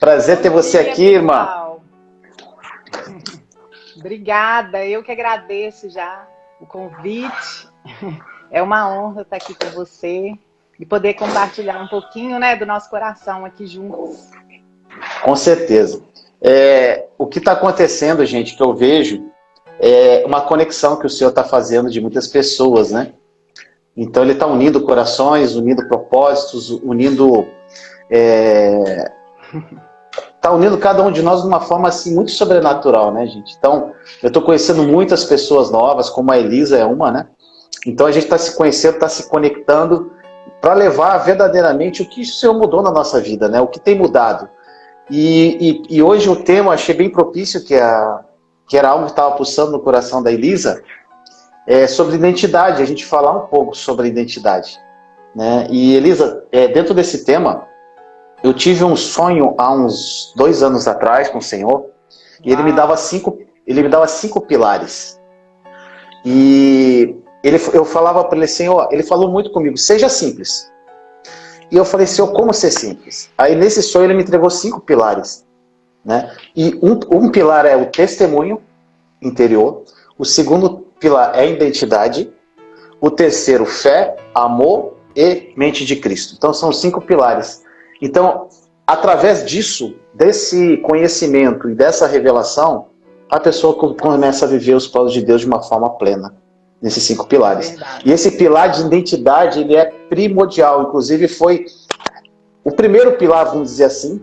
Prazer ter você dia, aqui, irmã. pessoal. Obrigada, eu que agradeço já o convite. É uma honra estar aqui com você e poder compartilhar um pouquinho, né, do nosso coração aqui juntos. Com certeza. O que está acontecendo, gente, que eu vejo, é uma conexão que o Senhor está fazendo de muitas pessoas, né? Então ele está unindo corações, unindo propósitos, tá unindo cada um de nós de uma forma assim muito sobrenatural, né, gente? Então, eu estou conhecendo muitas pessoas novas, como a Elisa é uma, né? Então a gente está se conhecendo, está se conectando para levar verdadeiramente o que o Senhor mudou na nossa vida, né? O que tem mudado. E hoje o tema eu achei bem propício, que era algo que estava pulsando no coração da Elisa, sobre identidade, a gente falar um pouco sobre identidade, né? E Elisa, dentro desse tema, eu tive um sonho há uns 2 anos atrás com o Senhor, e ele me dava cinco pilares. E eu falava para ele, Senhor, ele falou muito comigo, seja simples. E eu falei, Senhor, como ser simples? Aí nesse sonho ele me entregou 5 pilares, né? E um pilar é o testemunho interior, o segundo pilar é a identidade, o terceiro, fé, amor e mente de Cristo. Então são 5 pilares. Então, através disso, desse conhecimento e dessa revelação, a pessoa começa a viver os planos de Deus de uma forma plena, nesses 5 pilares. Verdade. E esse pilar de identidade, ele é primordial. Inclusive, foi o primeiro pilar, vamos dizer assim,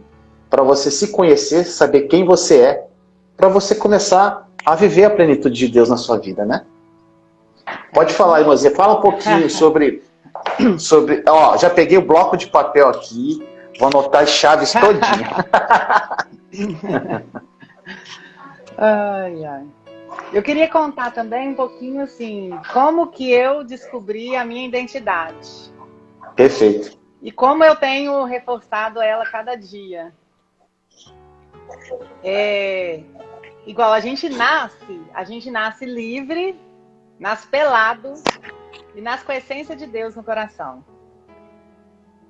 para você se conhecer, saber quem você é, para você começar a viver a plenitude de Deus na sua vida, né? Pode falar, irmãzinha. Fala um pouquinho sobre... Ó, já peguei o bloco de papel aqui, vou anotar as chaves todinha. Ai, ai. Eu queria contar também um pouquinho assim, como que eu descobri a minha identidade Perfeito. e como eu tenho reforçado ela cada dia. Igual a gente nasce livre, nasce pelado e nasce com a essência de Deus no coração.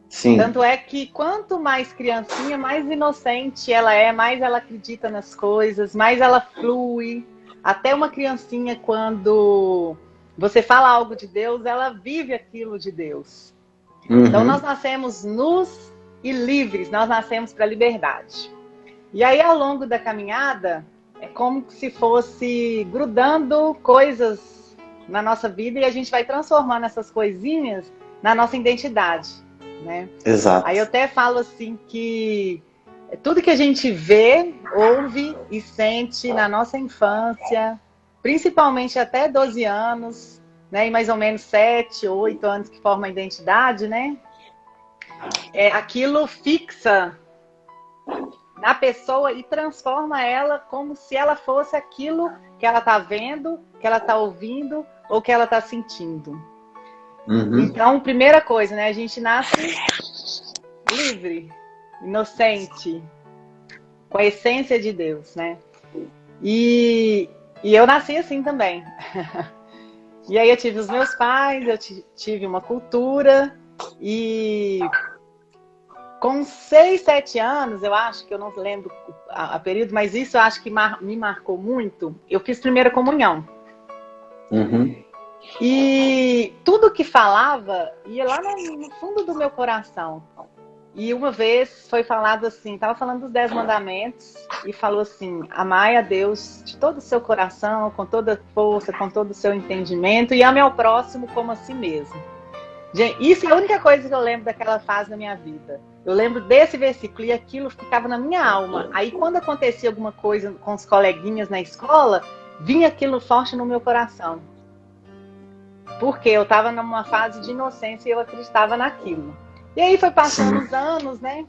Sim. Tanto é que quanto mais criancinha, mais inocente ela é, mais ela acredita nas coisas, mais ela flui. Até uma criancinha, quando você fala algo de Deus, ela vive aquilo de Deus. Uhum. Então nós nascemos nus e livres, nós nascemos para a liberdade. E aí ao longo da caminhada, é como se fosse grudando coisas na nossa vida e a gente vai transformando essas coisinhas na nossa identidade, né? Exato. Aí eu até falo assim que tudo que a gente vê, ouve e sente na nossa infância, principalmente até 12 anos, né, e mais ou menos 7, 8 anos que forma a identidade, né? Aquilo fixa na pessoa e transforma ela como se ela fosse aquilo que ela está vendo, que ela está ouvindo ou que ela está sentindo. Uhum. Então, primeira coisa, né? A gente nasce livre, inocente, com a essência de Deus, né? E eu nasci assim também. E aí eu tive os meus pais, eu tive uma cultura e com 6, 7 anos, eu acho que eu não lembro a período, mas isso eu acho que me marcou muito. Eu fiz primeira comunhão. Uhum. E tudo que falava ia lá no fundo do meu coração. E uma vez foi falado assim, estava falando dos 10 mandamentos e falou assim, amai a Deus de todo o seu coração, com toda a força, com todo o seu entendimento e ame ao próximo como a si mesmo. Gente, isso é a única coisa que eu lembro daquela fase da minha vida. Eu lembro desse versículo e aquilo ficava na minha alma. Aí quando acontecia alguma coisa com os coleguinhas na escola, vinha aquilo forte no meu coração. Porque eu estava numa fase de inocência e eu acreditava naquilo. E aí foi passando os anos, né?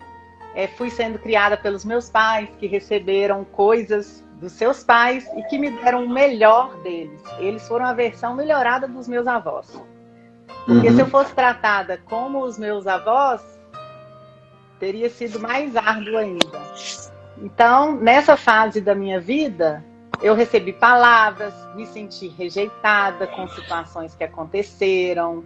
Fui sendo criada pelos meus pais, que receberam coisas dos seus pais e que me deram o melhor deles. Eles foram a versão melhorada dos meus avós. Porque se eu fosse tratada como os meus avós, teria sido mais árduo ainda. Então, nessa fase da minha vida, eu recebi palavras, me senti rejeitada com situações que aconteceram.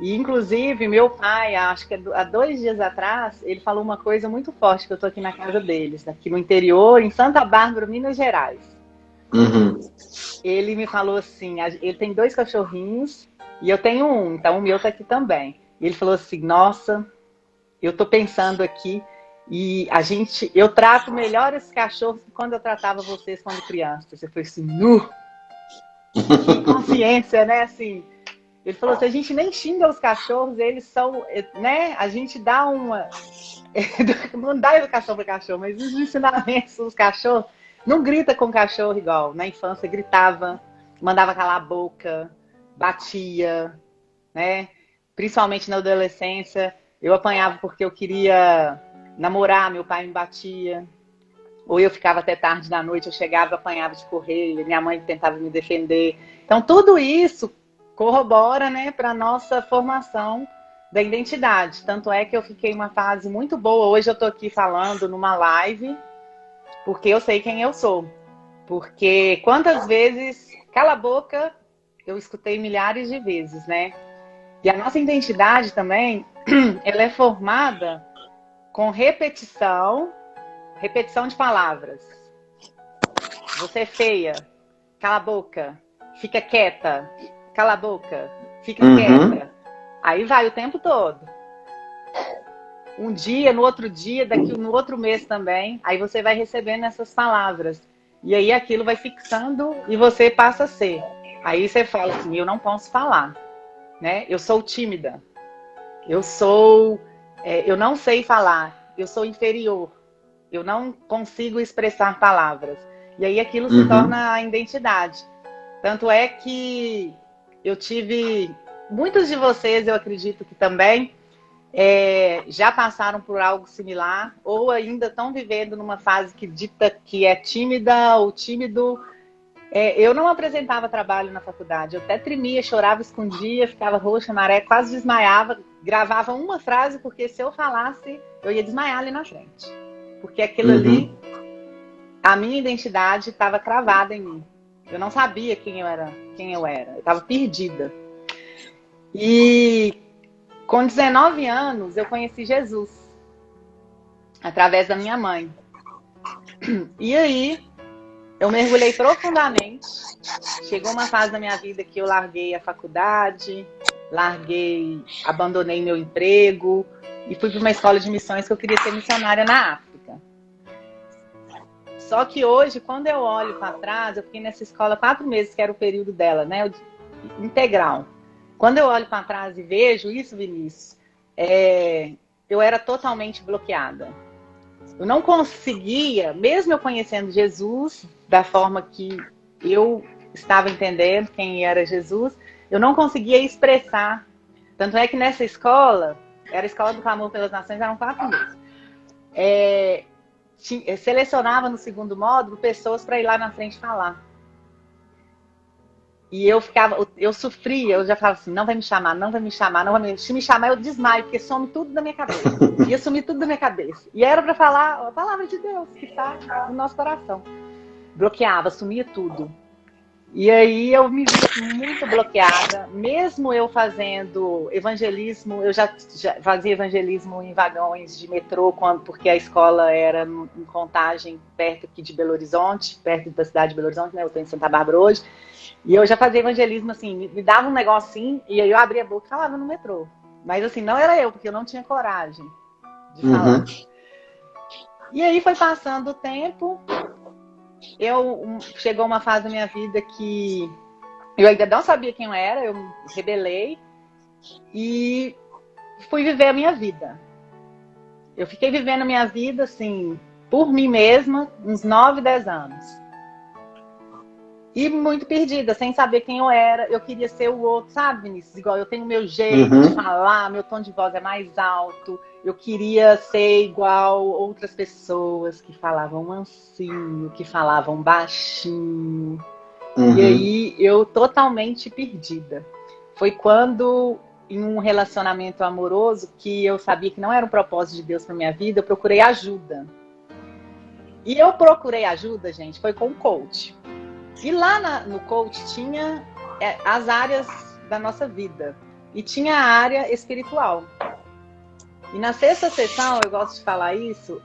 E, inclusive, meu pai, acho que há 2 dias atrás, ele falou uma coisa muito forte, que eu tô aqui na casa deles, aqui no interior, em Santa Bárbara, Minas Gerais. Uhum. Ele me falou assim, ele tem 2 cachorrinhos e eu tenho um, então o meu tá aqui também. E ele falou assim, nossa, eu tô pensando aqui e eu trato melhor esses cachorros que quando eu tratava vocês quando criança. Você foi assim, nu, que consciência, né? Assim, ele falou assim, a gente nem xinga os cachorros, eles são, né? A gente dá uma... Não dá educação para cachorro, mas os ensinamentos dos cachorros, não grita com o cachorro igual. Na infância gritava, mandava calar a boca, batia, né? Principalmente na adolescência, eu apanhava porque eu queria namorar, meu pai me batia. Ou eu ficava até tarde da noite, eu chegava, apanhava de correr, minha mãe tentava me defender. Então tudo isso corrobora, né, para nossa formação da identidade. Tanto é que eu fiquei uma fase muito boa. Hoje eu tô aqui falando numa live, porque eu sei quem eu sou. Porque quantas vezes, cala a boca, eu escutei milhares de vezes, né? E a nossa identidade também, ela é formada com repetição de palavras. Você é feia, cala a boca, fica quieta, cala a boca, fica quieta. Aí vai o tempo todo. Um dia, no outro dia, no outro mês também, aí você vai recebendo essas palavras. E aí aquilo vai fixando e você passa a ser. Aí você fala assim, eu não posso falar, né? Eu sou tímida. Eu não sei falar. Eu sou inferior. Eu não consigo expressar palavras. E aí aquilo se torna a identidade. Tanto é que eu tive... Muitos de vocês, eu acredito que também, já passaram por algo similar ou ainda estão vivendo numa fase que dita que é tímida ou tímido. Eu não apresentava trabalho na faculdade. Eu até tremia, chorava, escondia, ficava roxa, maré, quase desmaiava. Gravava uma frase porque se eu falasse, eu ia desmaiar ali na frente. Porque aquilo ali, a minha identidade estava cravada em mim. Eu não sabia quem eu era. Eu estava perdida. E com 19 anos, eu conheci Jesus. Através da minha mãe. E aí, eu mergulhei profundamente. Chegou uma fase da minha vida que eu larguei a faculdade, abandonei meu emprego e fui para uma escola de missões que eu queria ser missionária na África. Só que hoje, quando eu olho para trás, eu fiquei nessa escola 4 meses, que era o período dela, né? Integral. Quando eu olho para trás e vejo isso, Vinícius, eu era totalmente bloqueada. Eu não conseguia, mesmo eu conhecendo Jesus, da forma que eu estava entendendo quem era Jesus, eu não conseguia expressar. Tanto é que nessa escola, era a Escola do Clamor pelas Nações, eram 4 meses. Selecionava no segundo módulo pessoas para ir lá na frente falar. E eu sofria, eu já falava assim, não vai me chamar, não vai me chamar, não vai me... Se me chamar, eu desmaio, porque some tudo da minha cabeça. Ia sumir tudo da minha cabeça. E era para falar a palavra de Deus, que está no nosso coração. Bloqueava, sumia tudo. E aí eu me via muito bloqueada, mesmo eu fazendo evangelismo, eu já fazia evangelismo em vagões de metrô, porque a escola era em Contagem, perto aqui de Belo Horizonte, perto da cidade de Belo Horizonte, né? Eu estou em Santa Bárbara hoje. E eu já fazia evangelismo, assim, me dava um negocinho, e aí eu abria a boca e falava no metrô. Mas assim, não era eu, porque eu não tinha coragem de falar. E aí foi passando o tempo, chegou uma fase da minha vida que eu ainda não sabia quem eu era, eu me rebelei e fui viver a minha vida. Eu fiquei vivendo a minha vida, assim, por mim mesma, uns 9, 10 anos. E muito perdida, sem saber quem eu era. Eu queria ser o outro, sabe, Vinícius? Igual eu tenho meu jeito de falar, meu tom de voz é mais alto. Eu queria ser igual outras pessoas que falavam mansinho, que falavam baixinho. E aí eu totalmente perdida. Foi quando, em um relacionamento amoroso, que eu sabia que não era um propósito de Deus para minha vida, eu procurei ajuda. E eu procurei ajuda, gente, foi com o coach. E lá no coach tinha as áreas da nossa vida. e tinha a área espiritual. E na sexta sessão, eu gosto de falar isso,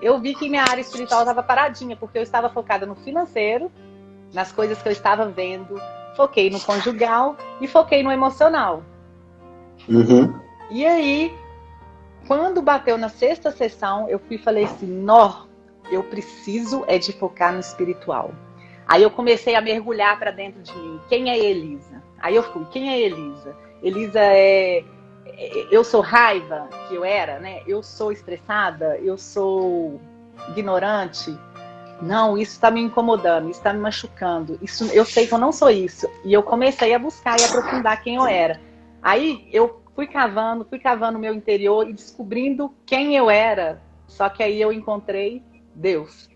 eu vi que minha área espiritual estava paradinha, porque eu estava focada no financeiro, nas coisas que eu estava vendo, foquei no conjugal e foquei no emocional. Uhum. E aí, quando bateu na sexta sessão, eu fui e falei assim, nó, eu preciso de focar no espiritual. Aí eu comecei a mergulhar para dentro de mim. Quem é Elisa? Aí eu fui, quem é Elisa? Elisa eu sou raiva, que eu era, né? Eu sou estressada, eu sou ignorante. Não, isso está me incomodando, isso está me machucando. Isso, eu sei que eu não sou isso. E eu comecei a buscar e aprofundar quem eu era. Aí eu fui cavando o meu interior e descobrindo quem eu era. Só que aí eu encontrei Deus.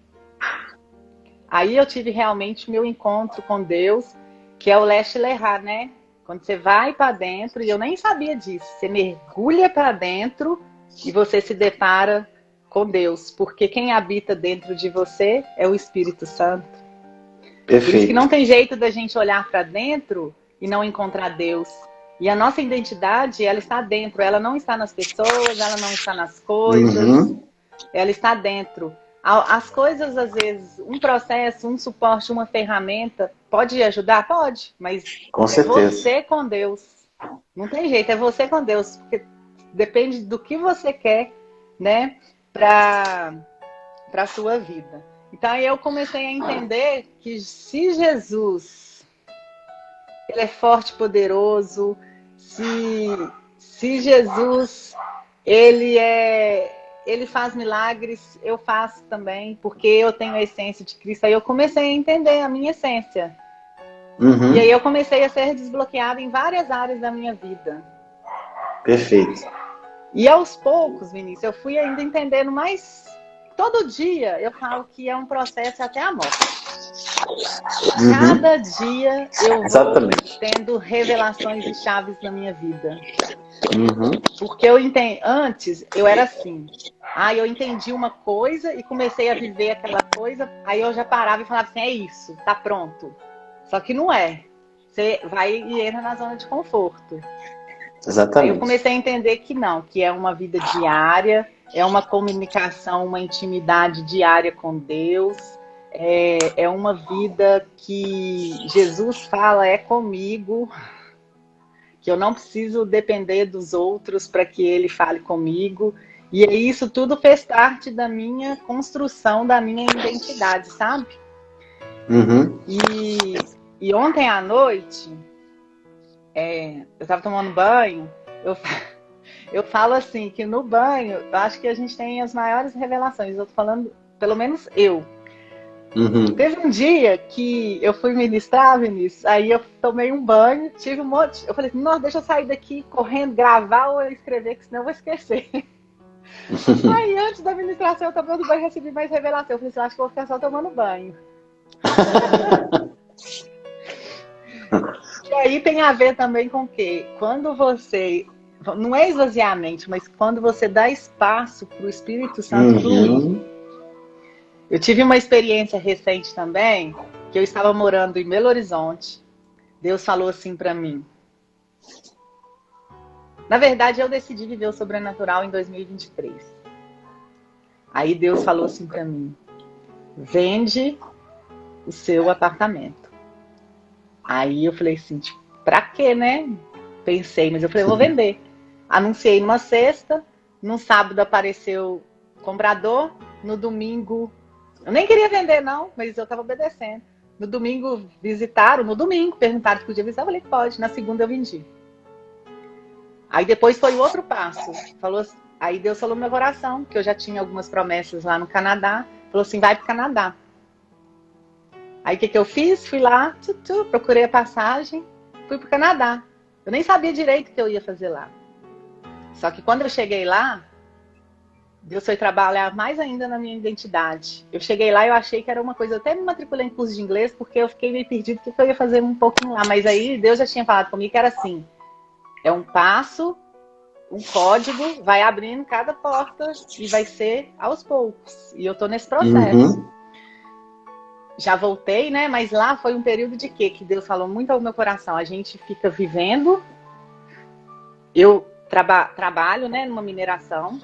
Aí eu tive realmente o meu encontro com Deus, que é o Leste Lerrar, né? Quando você vai para dentro, e eu nem sabia disso, você mergulha para dentro e você se depara com Deus, porque quem habita dentro de você é o Espírito Santo. Perfeito. Por isso que não tem jeito da gente olhar para dentro e não encontrar Deus. E a nossa identidade, ela está dentro, ela não está nas pessoas, ela não está nas coisas, ela está dentro. As coisas, às vezes, um processo, um suporte, uma ferramenta, pode ajudar? Pode, mas com é certeza. você com Deus. Não tem jeito, é você com Deus, porque depende do que você quer, né, para a sua vida. Então, aí eu comecei a entender que se Jesus, ele é forte e poderoso, se Jesus, ele faz milagres, eu faço também, porque eu tenho a essência de Cristo. Aí eu comecei a entender a minha essência. E aí eu comecei a ser desbloqueada em várias áreas da minha vida. Perfeito. E aos poucos, Vinícius, eu fui ainda entendendo mais. Todo dia eu falo que é um processo até a morte. Cada dia eu vou tendo revelações e chaves na minha vida. Porque eu entendi, antes eu era assim. Eu entendi uma coisa e comecei a viver aquela coisa, aí eu já parava e falava assim, é isso, tá pronto. Só que não é. Você vai e entra na zona de conforto. Exatamente. Aí eu comecei a entender que não, que é uma vida diária, é uma comunicação, uma intimidade diária com Deus, é uma vida que Jesus fala, é comigo, que eu não preciso depender dos outros para que ele fale comigo. E isso tudo fez parte da minha construção, da minha identidade, sabe? E ontem à noite, eu estava tomando banho, eu falo assim, que no banho, eu acho que a gente tem as maiores revelações. Eu tô falando, pelo menos eu. Teve um dia que eu fui ministrar, Vinícius, aí eu tomei um banho, tive um monte. Eu falei assim, nossa, deixa eu sair daqui correndo, gravar ou escrever, que senão eu vou esquecer. Aí antes da ministração, eu tomando banho, recebi mais revelação. Eu falei assim, eu acho que eu vou ficar só tomando banho. E aí tem a ver também com o quê? Quando você, não é esvaziar a mente, mas quando você dá espaço para o Espírito Santo fluir. Eu tive uma experiência recente também, que eu estava morando em Belo Horizonte. Deus falou assim para mim. Na verdade, eu decidi viver o sobrenatural em 2023. Aí Deus falou assim para mim, vende o seu apartamento. Aí eu falei assim, tipo, pra quê, né? Pensei, mas eu falei, eu vou vender. Anunciei numa sexta, no sábado apareceu comprador, no domingo, eu nem queria vender não, mas eu tava obedecendo. No domingo visitaram, perguntaram se podia visitar, eu falei, pode, na segunda eu vendi. Aí depois foi o outro passo, aí Deus falou no meu coração, que eu já tinha algumas promessas lá no Canadá, falou assim, vai pro Canadá. Aí o que eu fiz? Fui lá, procurei a passagem, fui pro Canadá. Eu nem sabia direito o que eu ia fazer lá. Só que quando eu cheguei lá, Deus foi trabalhar mais ainda na minha identidade. Eu cheguei lá e eu achei que era uma coisa, eu até me matriculei em curso de inglês, porque eu fiquei meio perdido o que eu ia fazer um pouquinho lá. Mas aí Deus já tinha falado comigo que era assim, é um passo, um código, vai abrindo cada porta e vai ser aos poucos. E eu tô nesse processo. Já voltei, né? Mas lá foi um período de quê? Que Deus falou muito ao meu coração. A gente fica vivendo Eu trabalho, né, numa mineração,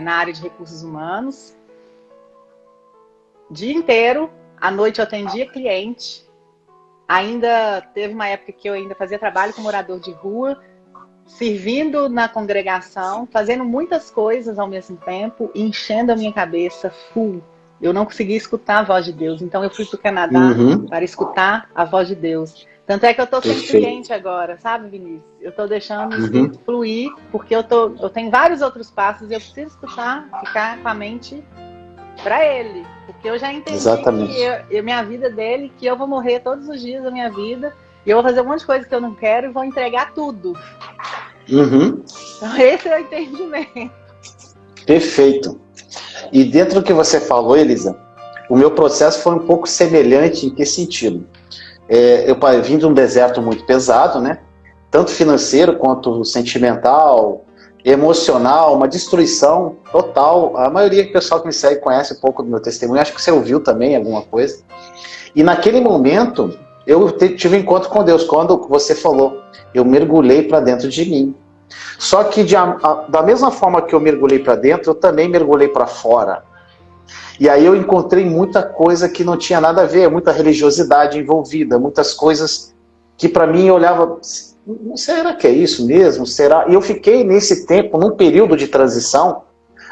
na área de recursos humanos. Dia inteiro, à noite eu atendia cliente. Ainda teve uma época que eu ainda fazia trabalho com morador de rua, servindo na congregação, fazendo muitas coisas ao mesmo tempo, enchendo a minha cabeça full. Eu não conseguia escutar a voz de Deus. Então eu fui para o Canadá para escutar a voz de Deus. Tanto é que eu estou sem cliente agora, sabe, Vinícius? Eu estou deixando o espírito fluir, porque eu tenho vários outros passos e eu preciso escutar, ficar com a mente para ele. Porque eu já entendi que minha vida dele, que eu vou morrer todos os dias da minha vida, e eu vou fazer um monte de coisa que eu não quero e vou entregar tudo. Então esse é o entendimento. Perfeito. E dentro do que você falou, Elisa, o meu processo foi um pouco semelhante. Em que sentido? Eu vim de um deserto muito pesado, né? Tanto financeiro quanto sentimental, emocional, uma destruição total. A maioria do pessoal que me segue conhece um pouco do meu testemunho, acho que você ouviu também alguma coisa. E naquele momento, eu tive um encontro com Deus, quando você falou, eu mergulhei para dentro de mim. Só que da mesma forma que eu mergulhei para dentro, eu também mergulhei para fora. E aí eu encontrei muita coisa que não tinha nada a ver, muita religiosidade envolvida, muitas coisas que para mim eu olhava, será que é isso mesmo? Será? E eu fiquei nesse tempo, num período de transição,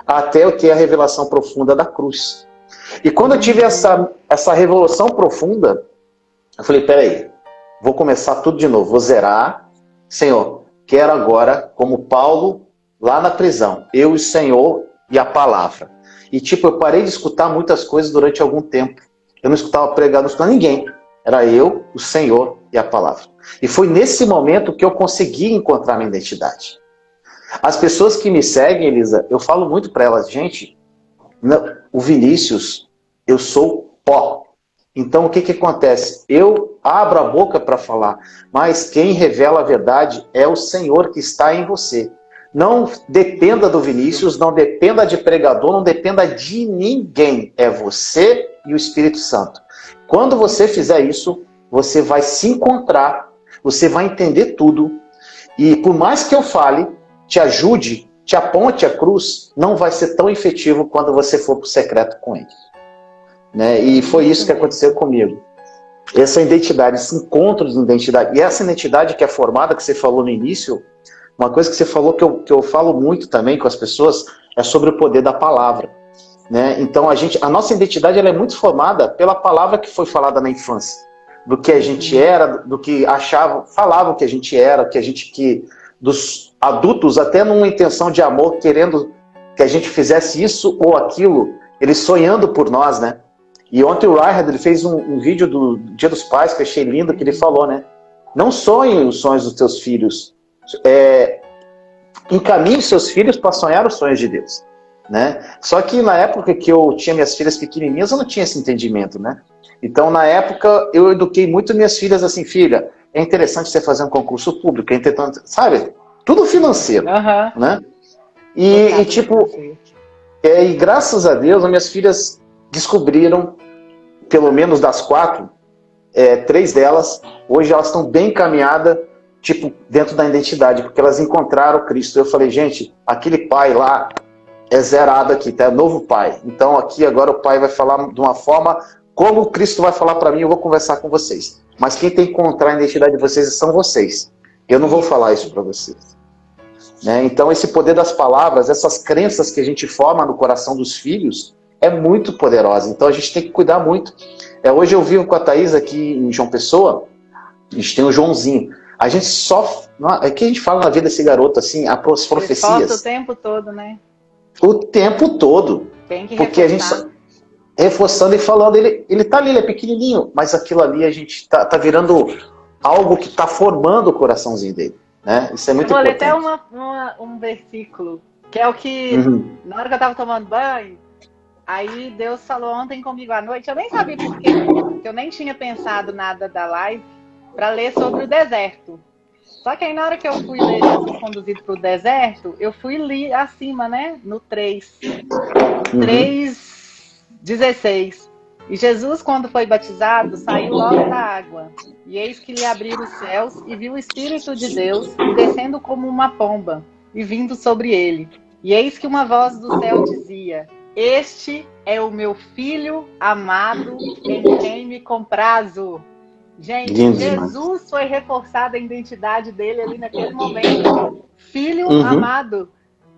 até eu ter a revelação profunda da cruz. E quando eu tive essa revelação profunda, eu falei, peraí, vou começar tudo de novo, vou zerar. Senhor, quero agora, como Paulo, lá na prisão, eu e o Senhor e a palavra. E eu parei de escutar muitas coisas durante algum tempo. Eu não escutava pregar, não escutava ninguém. Era eu, o Senhor e a palavra. E foi nesse momento que eu consegui encontrar minha identidade. As pessoas que me seguem, Elisa, eu falo muito para elas, gente, o Vinícius, eu sou pó. Então o que acontece? Eu abro a boca para falar, mas quem revela a verdade é o Senhor que está em você. Não dependa do Vinícius, não dependa de pregador, não dependa de ninguém. É você e o Espírito Santo. Quando você fizer isso, você vai se encontrar, você vai entender tudo. E por mais que eu fale, te ajude, te aponte a cruz, não vai ser tão efetivo quando você for para o secreto com ele. Né? E foi isso que aconteceu comigo. Essa identidade, esse encontro de identidade. E essa identidade que é formada, que você falou no início, uma coisa que você falou que eu falo muito também com as pessoas, é sobre o poder da palavra. Né? Então a nossa identidade ela é muito formada pela palavra que foi falada na infância. Do que a gente era, do que falavam que a gente era, dos adultos, até numa intenção de amor, querendo que a gente fizesse isso ou aquilo, eles sonhando por nós, né? E ontem o Reinhard, ele fez um vídeo do Dia dos Pais, que eu achei lindo, que ele falou, né? Não sonhem os sonhos dos teus filhos. Encaminhe seus filhos para sonhar os sonhos de Deus. Né? Só que na época que eu tinha minhas filhas pequenininhas, eu não tinha esse entendimento, né? Então, na época, eu eduquei muito minhas filhas assim, filha, é interessante você fazer um concurso público, é interessante, sabe? Tudo financeiro, né? E graças a Deus, as minhas filhas descobriram, pelo menos das 4, 3 delas, hoje elas estão bem encaminhadas, dentro da identidade, porque elas encontraram Cristo. Eu falei, gente, aquele pai lá é zerado aqui, tá? É novo pai. Então aqui agora o pai vai falar de uma forma como Cristo vai falar para mim, eu vou conversar com vocês. Mas quem tem que encontrar a identidade de vocês são vocês. Eu não vou falar isso para vocês. Né? Então esse poder das palavras, essas crenças que a gente forma no coração dos filhos, é muito poderosa. Então a gente tem que cuidar muito. Hoje eu vivo com a Thaís aqui em João Pessoa, a gente tem o Joãozinho. A gente só... É que a gente fala na vida desse garoto, assim, as profecias... o tempo todo, né? O tempo todo. Tem que porque reforçar. A gente reforçando e falando, ele tá ali, ele é pequenininho, mas aquilo ali a gente tá virando algo que tá formando o coraçãozinho dele, né? Isso é muito importante. Eu vou ler até um versículo, que é o que, na hora que eu tava tomando banho, aí Deus falou ontem comigo à noite, eu nem sabia por quê, porque eu nem tinha pensado nada da live, para ler sobre o deserto. Só que aí na hora que eu fui ler Jesus conduzido para o deserto, eu fui ler acima, né? No 3. 3:16. E Jesus, quando foi batizado, saiu logo da água. E eis que lhe abriram os céus e viu o Espírito de Deus descendo como uma pomba e vindo sobre ele. E eis que uma voz do céu dizia: Este é o meu filho amado, em quem me comprazo. Gente, Lindo Jesus foi reforçada a identidade dele ali naquele momento. Filho amado.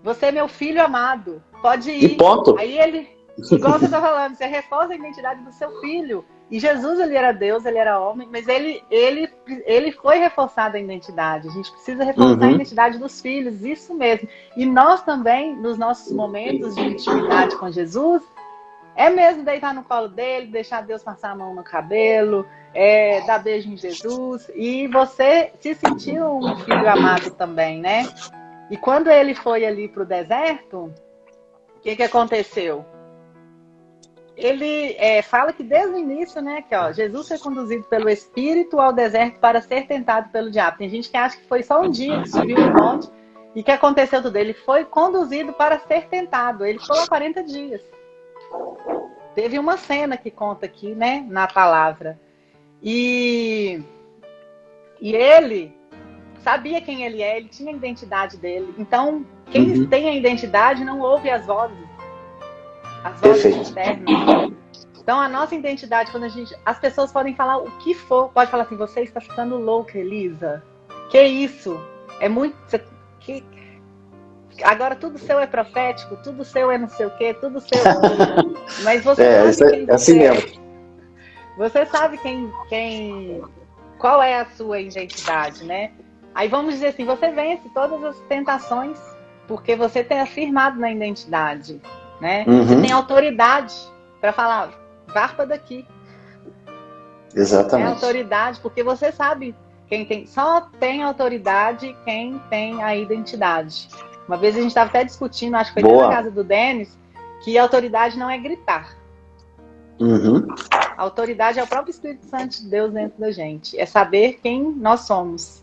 Você é meu filho amado. Pode ir. E ponto. Aí ele, igual você está falando, você reforça a identidade do seu filho. E Jesus, ele era Deus, ele era homem, mas ele foi reforçado a identidade. A gente precisa reforçar a identidade dos filhos, isso mesmo. E nós também, nos nossos momentos de intimidade com Jesus, é mesmo deitar no colo dele, deixar Deus passar a mão no cabelo, dar beijo em Jesus. E você se sentiu um filho amado também, né? E quando ele foi ali para o deserto, o que aconteceu? Ele fala que desde o início, né, que ó, Jesus foi conduzido pelo Espírito ao deserto para ser tentado pelo diabo. Tem gente que acha que foi só um dia que subiu no monte e que aconteceu tudo. Ele foi conduzido para ser tentado. Ele ficou lá 40 dias. Teve uma cena que conta aqui, né, na palavra. E ele sabia quem ele é, ele tinha a identidade dele. Então, quem tem a identidade não ouve as vozes externas. Então, a nossa identidade, quando as pessoas podem falar o que for, pode falar assim: você está ficando louca, Elisa. Que isso? É muito. Agora tudo seu é profético, tudo seu é não sei o quê, tudo seu. Mas você sabe quem assim você mesmo. Você sabe qual é a sua identidade, né? Aí vamos dizer assim, você vence todas as tentações porque você tem afirmado na identidade, né? Você tem autoridade para falar, varpa daqui. Exatamente. É autoridade, porque você sabe só tem autoridade quem tem a identidade. Uma vez a gente estava até discutindo, acho que foi na casa do Denis, que a autoridade não é gritar. A autoridade é o próprio Espírito Santo de Deus dentro da gente. É saber quem nós somos.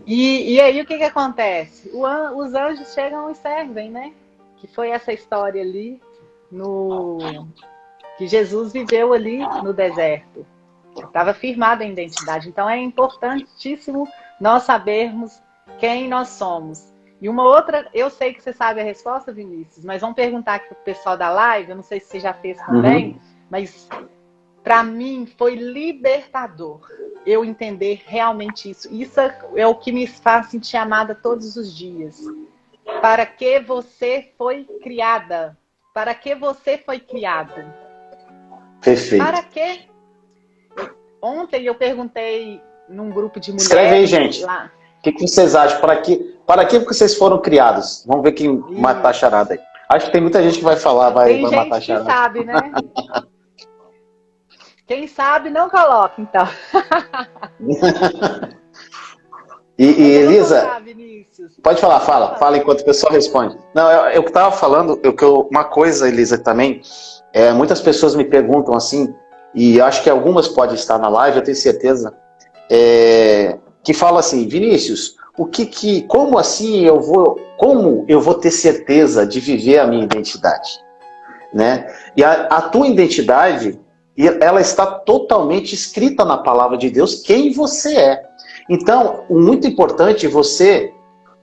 E aí o que acontece? Os anjos chegam e servem, né? Que foi essa história ali que Jesus viveu ali no deserto. Estava firmada a identidade. Então é importantíssimo nós sabermos quem nós somos. E uma outra, eu sei que você sabe a resposta, Vinícius, mas vamos perguntar aqui para o pessoal da live, eu não sei se você já fez também, mas para mim foi libertador eu entender realmente isso. Isso é o que me faz sentir amada todos os dias. Para que você foi criada? Para que você foi criado? Perfeito. Para quê? Ontem eu perguntei num grupo de mulheres. Escreve aí, gente. Lá. O que vocês acham? Para que vocês foram criados? Vamos ver quem matar a charada aí. Acho que tem muita gente que vai falar, vai matar a charada. Quem sabe, né? Quem sabe não coloca, então. E Elisa, pode falar, fala enquanto o pessoal responde. Não, eu que estava falando, uma coisa, Elisa, também, muitas pessoas me perguntam assim, e acho que algumas podem estar na live, eu tenho certeza, que falam assim: Vinícius, como assim como eu vou ter certeza de viver a minha identidade? Né? E a tua identidade, ela está totalmente escrita na palavra de Deus, quem você é. Então, muito importante você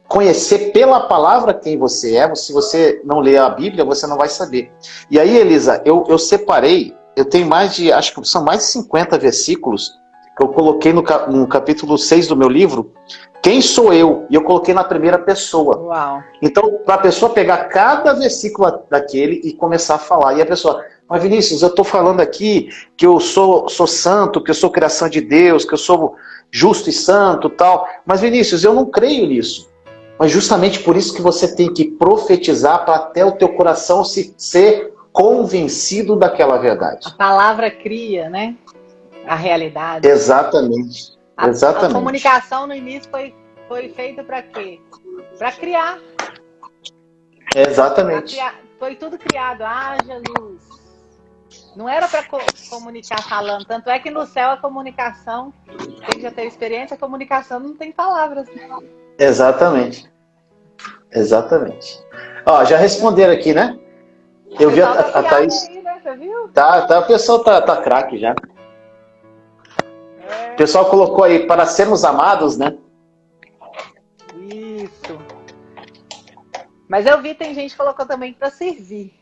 conhecer pela palavra quem você é. Se você não ler a Bíblia, você não vai saber. E aí, Elisa, eu separei, eu tenho acho que são mais de 50 versículos que eu coloquei no capítulo 6 do meu livro, Quem Sou Eu? E eu coloquei na primeira pessoa. Uau. Então, para a pessoa pegar cada versículo daquele e começar a falar. E a pessoa: mas Vinícius, eu estou falando aqui que eu sou santo, que eu sou criação de Deus, que eu sou justo e santo, tal. Mas Vinícius, eu não creio nisso. Mas justamente por isso que você tem que profetizar para até o teu coração ser convencido daquela verdade. A palavra cria, né? A realidade. Exatamente. Exatamente. A comunicação no início foi feita para quê? Para criar. Exatamente. Foi tudo criado. Haja luz. Não era para comunicar falando. Tanto é que no céu a comunicação, quem já teve experiência, a comunicação não tem palavras. Exatamente. Exatamente. Ó, já responderam aqui, né? Eu vi a Thaís. Aí, né? você viu? Tá, o pessoal tá craque já. O pessoal colocou aí, para sermos amados, né? Isso. Mas eu vi, tem gente que colocou também para servir.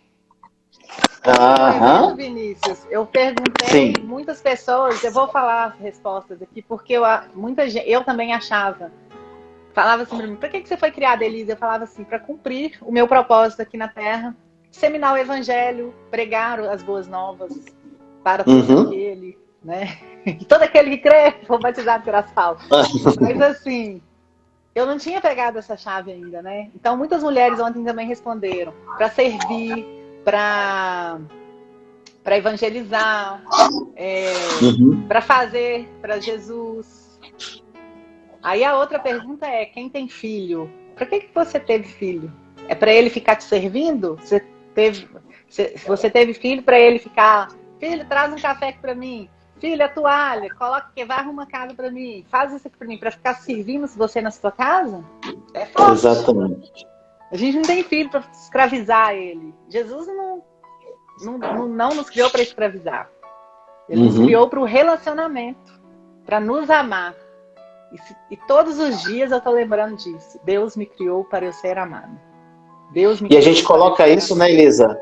Aham. Vinícius, eu perguntei, Sim. Muitas pessoas, eu vou falar as respostas aqui, porque eu também achava, falava assim para mim, para que você foi criada, Elisa? Eu falava assim, para cumprir o meu propósito aqui na Terra, disseminar o evangelho, pregar as boas novas para todo aquele, né? Todo aquele que crê, for batizado por asfalto. Mas assim, eu não tinha pegado essa chave ainda, né? Então muitas mulheres ontem também responderam, para servir, para evangelizar, para fazer para Jesus. Aí a outra pergunta é, quem tem filho? Para que você teve filho? É para ele ficar te servindo? Você teve filho para ele ficar, filho, traz um café aqui para mim. Filho, a toalha, coloca aqui, vai arrumar casa para mim. Faz isso aqui para mim, para ficar servindo você na sua casa? É forte. Exatamente. A gente não tem filho para escravizar ele. Jesus não nos criou para escravizar. Ele nos criou para o relacionamento, para nos amar. E todos os dias eu estou lembrando disso. Deus me criou para eu ser amado. E a gente coloca isso, né, Elisa?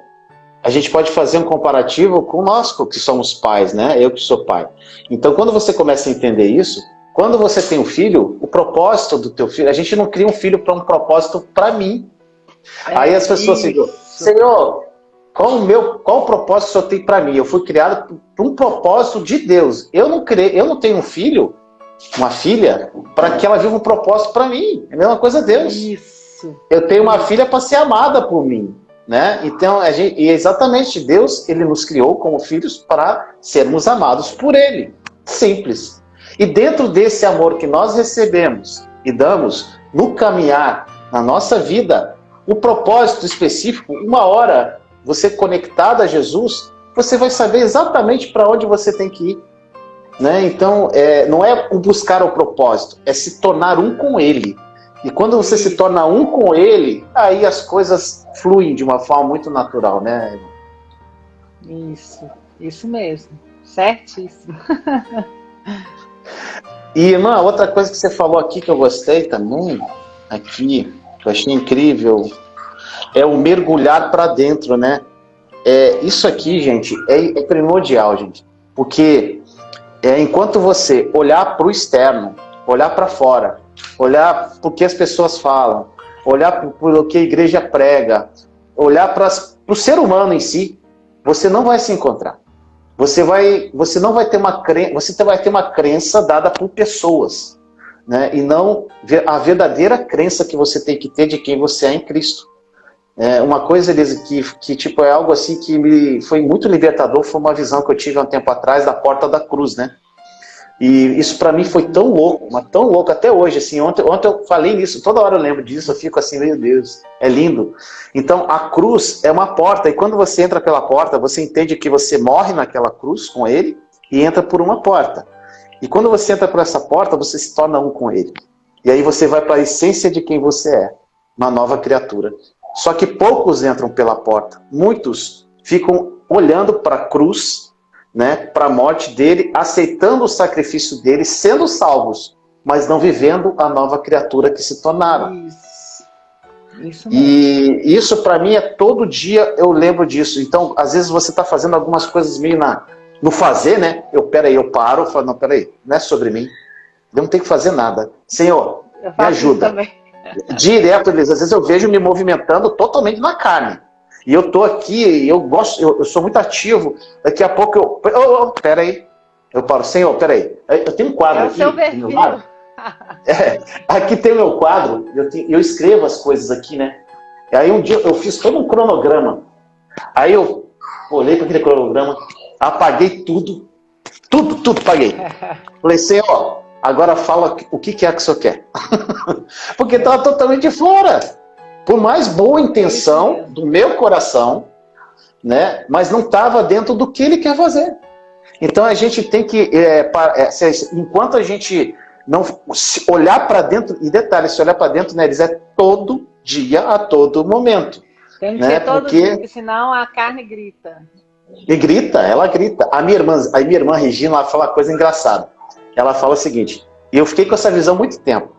A gente pode fazer um comparativo com nós, que somos pais, né? Eu que sou pai. Então, quando você começa a entender isso, quando você tem um filho, o propósito do teu filho, a gente não cria um filho para um propósito para mim. Aí as pessoas ficam, Senhor, qual o propósito que o Senhor tem para mim? Eu fui criado por um propósito de Deus. Eu não tenho um filho, uma filha, para que ela viva um propósito para mim. É a mesma coisa Deus. Isso. Eu tenho uma filha para ser amada por mim. Né? Então, e exatamente, Deus, ele nos criou como filhos para sermos amados por ele. Simples. E dentro desse amor que nós recebemos e damos no caminhar, na nossa vida, o propósito específico, uma hora, você conectado a Jesus, você vai saber exatamente para onde você tem que ir. Né? Então, não é o buscar o propósito, é se tornar um com ele. E quando você se torna um com ele, aí as coisas fluem de uma forma muito natural, né? Isso mesmo. Certíssimo. E, irmã, outra coisa que você falou aqui que eu gostei também, aqui, que eu achei incrível, é o mergulhar para dentro, né? Isso aqui, gente, é primordial, gente. Porque enquanto você olhar para o externo, olhar para fora, olhar para o que as pessoas falam, olhar para o que a igreja prega, olhar para o ser humano em si, você não vai se encontrar. Você não vai ter você vai ter uma crença dada por pessoas, né? E não a verdadeira crença que você tem que ter de quem você é em Cristo. Uma coisa, Elisa, que tipo, é algo assim que me foi muito libertador, foi uma visão que eu tive há um tempo atrás da porta da cruz, né? E isso para mim foi tão louco, mas tão louco até hoje, assim, ontem eu falei nisso, toda hora eu lembro disso, eu fico assim, meu Deus, é lindo. Então a cruz é uma porta, e quando você entra pela porta, você entende que você morre naquela cruz com ele, e entra por uma porta. E quando você entra por essa porta, você se torna um com ele. E aí você vai para a essência de quem você é, uma nova criatura. Só que poucos entram pela porta, muitos ficam olhando para a cruz, né, para a morte dele, aceitando o sacrifício dele, sendo salvos, mas não vivendo a nova criatura que se tornaram. Isso mesmo. E isso para mim todo dia eu lembro disso. Então, às vezes você está fazendo algumas coisas meio no fazer, né? Eu paro, falo, não, peraí, não é sobre mim. Eu não tenho que fazer nada. Senhor, me ajuda. Direto, às vezes eu vejo me movimentando totalmente na carne. E eu tô aqui, eu sou muito ativo. Daqui a pouco peraí. Eu paro, Senhor, peraí. Eu tenho um quadro aqui. É o seu perfil. Aqui tem o meu quadro, eu escrevo as coisas aqui, né? Aí um dia eu fiz todo um cronograma. Aí eu olhei para aquele cronograma, apaguei tudo apaguei. Falei, Senhor, agora fala o que é que o Senhor quer. Porque estava totalmente fora. Por mais boa intenção do meu coração, né? Mas não estava dentro do que ele quer fazer. Então a gente tem que, enquanto a gente não olhar para dentro, e detalhe, se olhar para dentro, né, eles todo dia, a todo momento. Tem que né? ser todo dia, porque senão a carne grita. E grita, ela grita. A minha irmã Regina, ela fala uma coisa engraçada. Ela fala o seguinte, e eu fiquei com essa visão há muito tempo.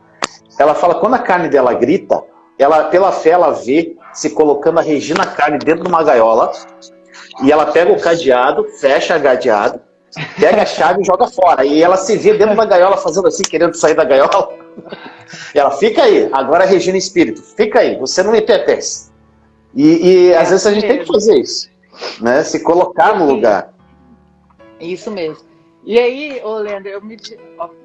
Ela fala, quando a carne dela grita, ela, pela fé, ela vê se colocando a Regina Carne dentro de uma gaiola, e ela pega o cadeado, fecha o cadeado, pega a chave e joga fora. E ela se vê dentro da gaiola fazendo assim, querendo sair da gaiola. E ela, fica aí, agora a Regina Espírito, fica aí, você não me pertence. E às vezes a gente tem que fazer isso, né? Se colocar no lugar. Isso mesmo. E aí, ô Leandro,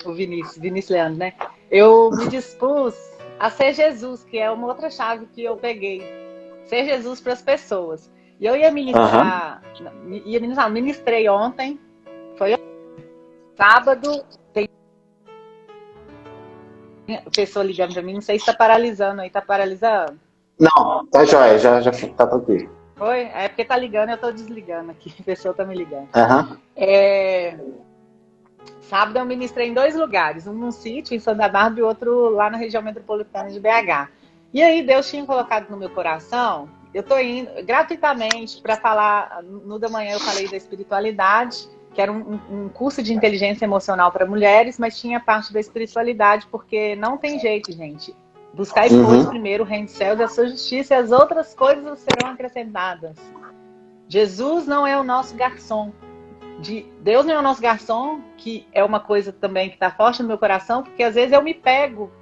o Vinícius Leandro, né? Eu me dispus a ser Jesus, que é uma outra chave que eu peguei. Ser Jesus para as pessoas. E eu ia ministrar, ministrei ontem, foi sábado, tem pessoa ligando para mim, não sei se está paralisando aí, tá paralisando? Não, tá jóia, já tá tranquilo. Foi? É porque tá ligando, eu tô desligando aqui, a pessoa tá me ligando. Sábado eu ministrei em 2 lugares, um num sítio em Santa Bárbara e outro lá na região metropolitana de BH. E aí Deus tinha colocado no meu coração, eu tô indo gratuitamente para falar, no da manhã eu falei da espiritualidade, que era um curso de inteligência emocional para mulheres, mas tinha parte da espiritualidade, porque não tem jeito, gente. Buscar pois primeiro o reino dos céus e a sua justiça, e as outras coisas serão acrescentadas. Jesus não é o nosso garçom. Deus não é o nosso garçom, que é uma coisa também que está forte no meu coração, porque às vezes eu me pego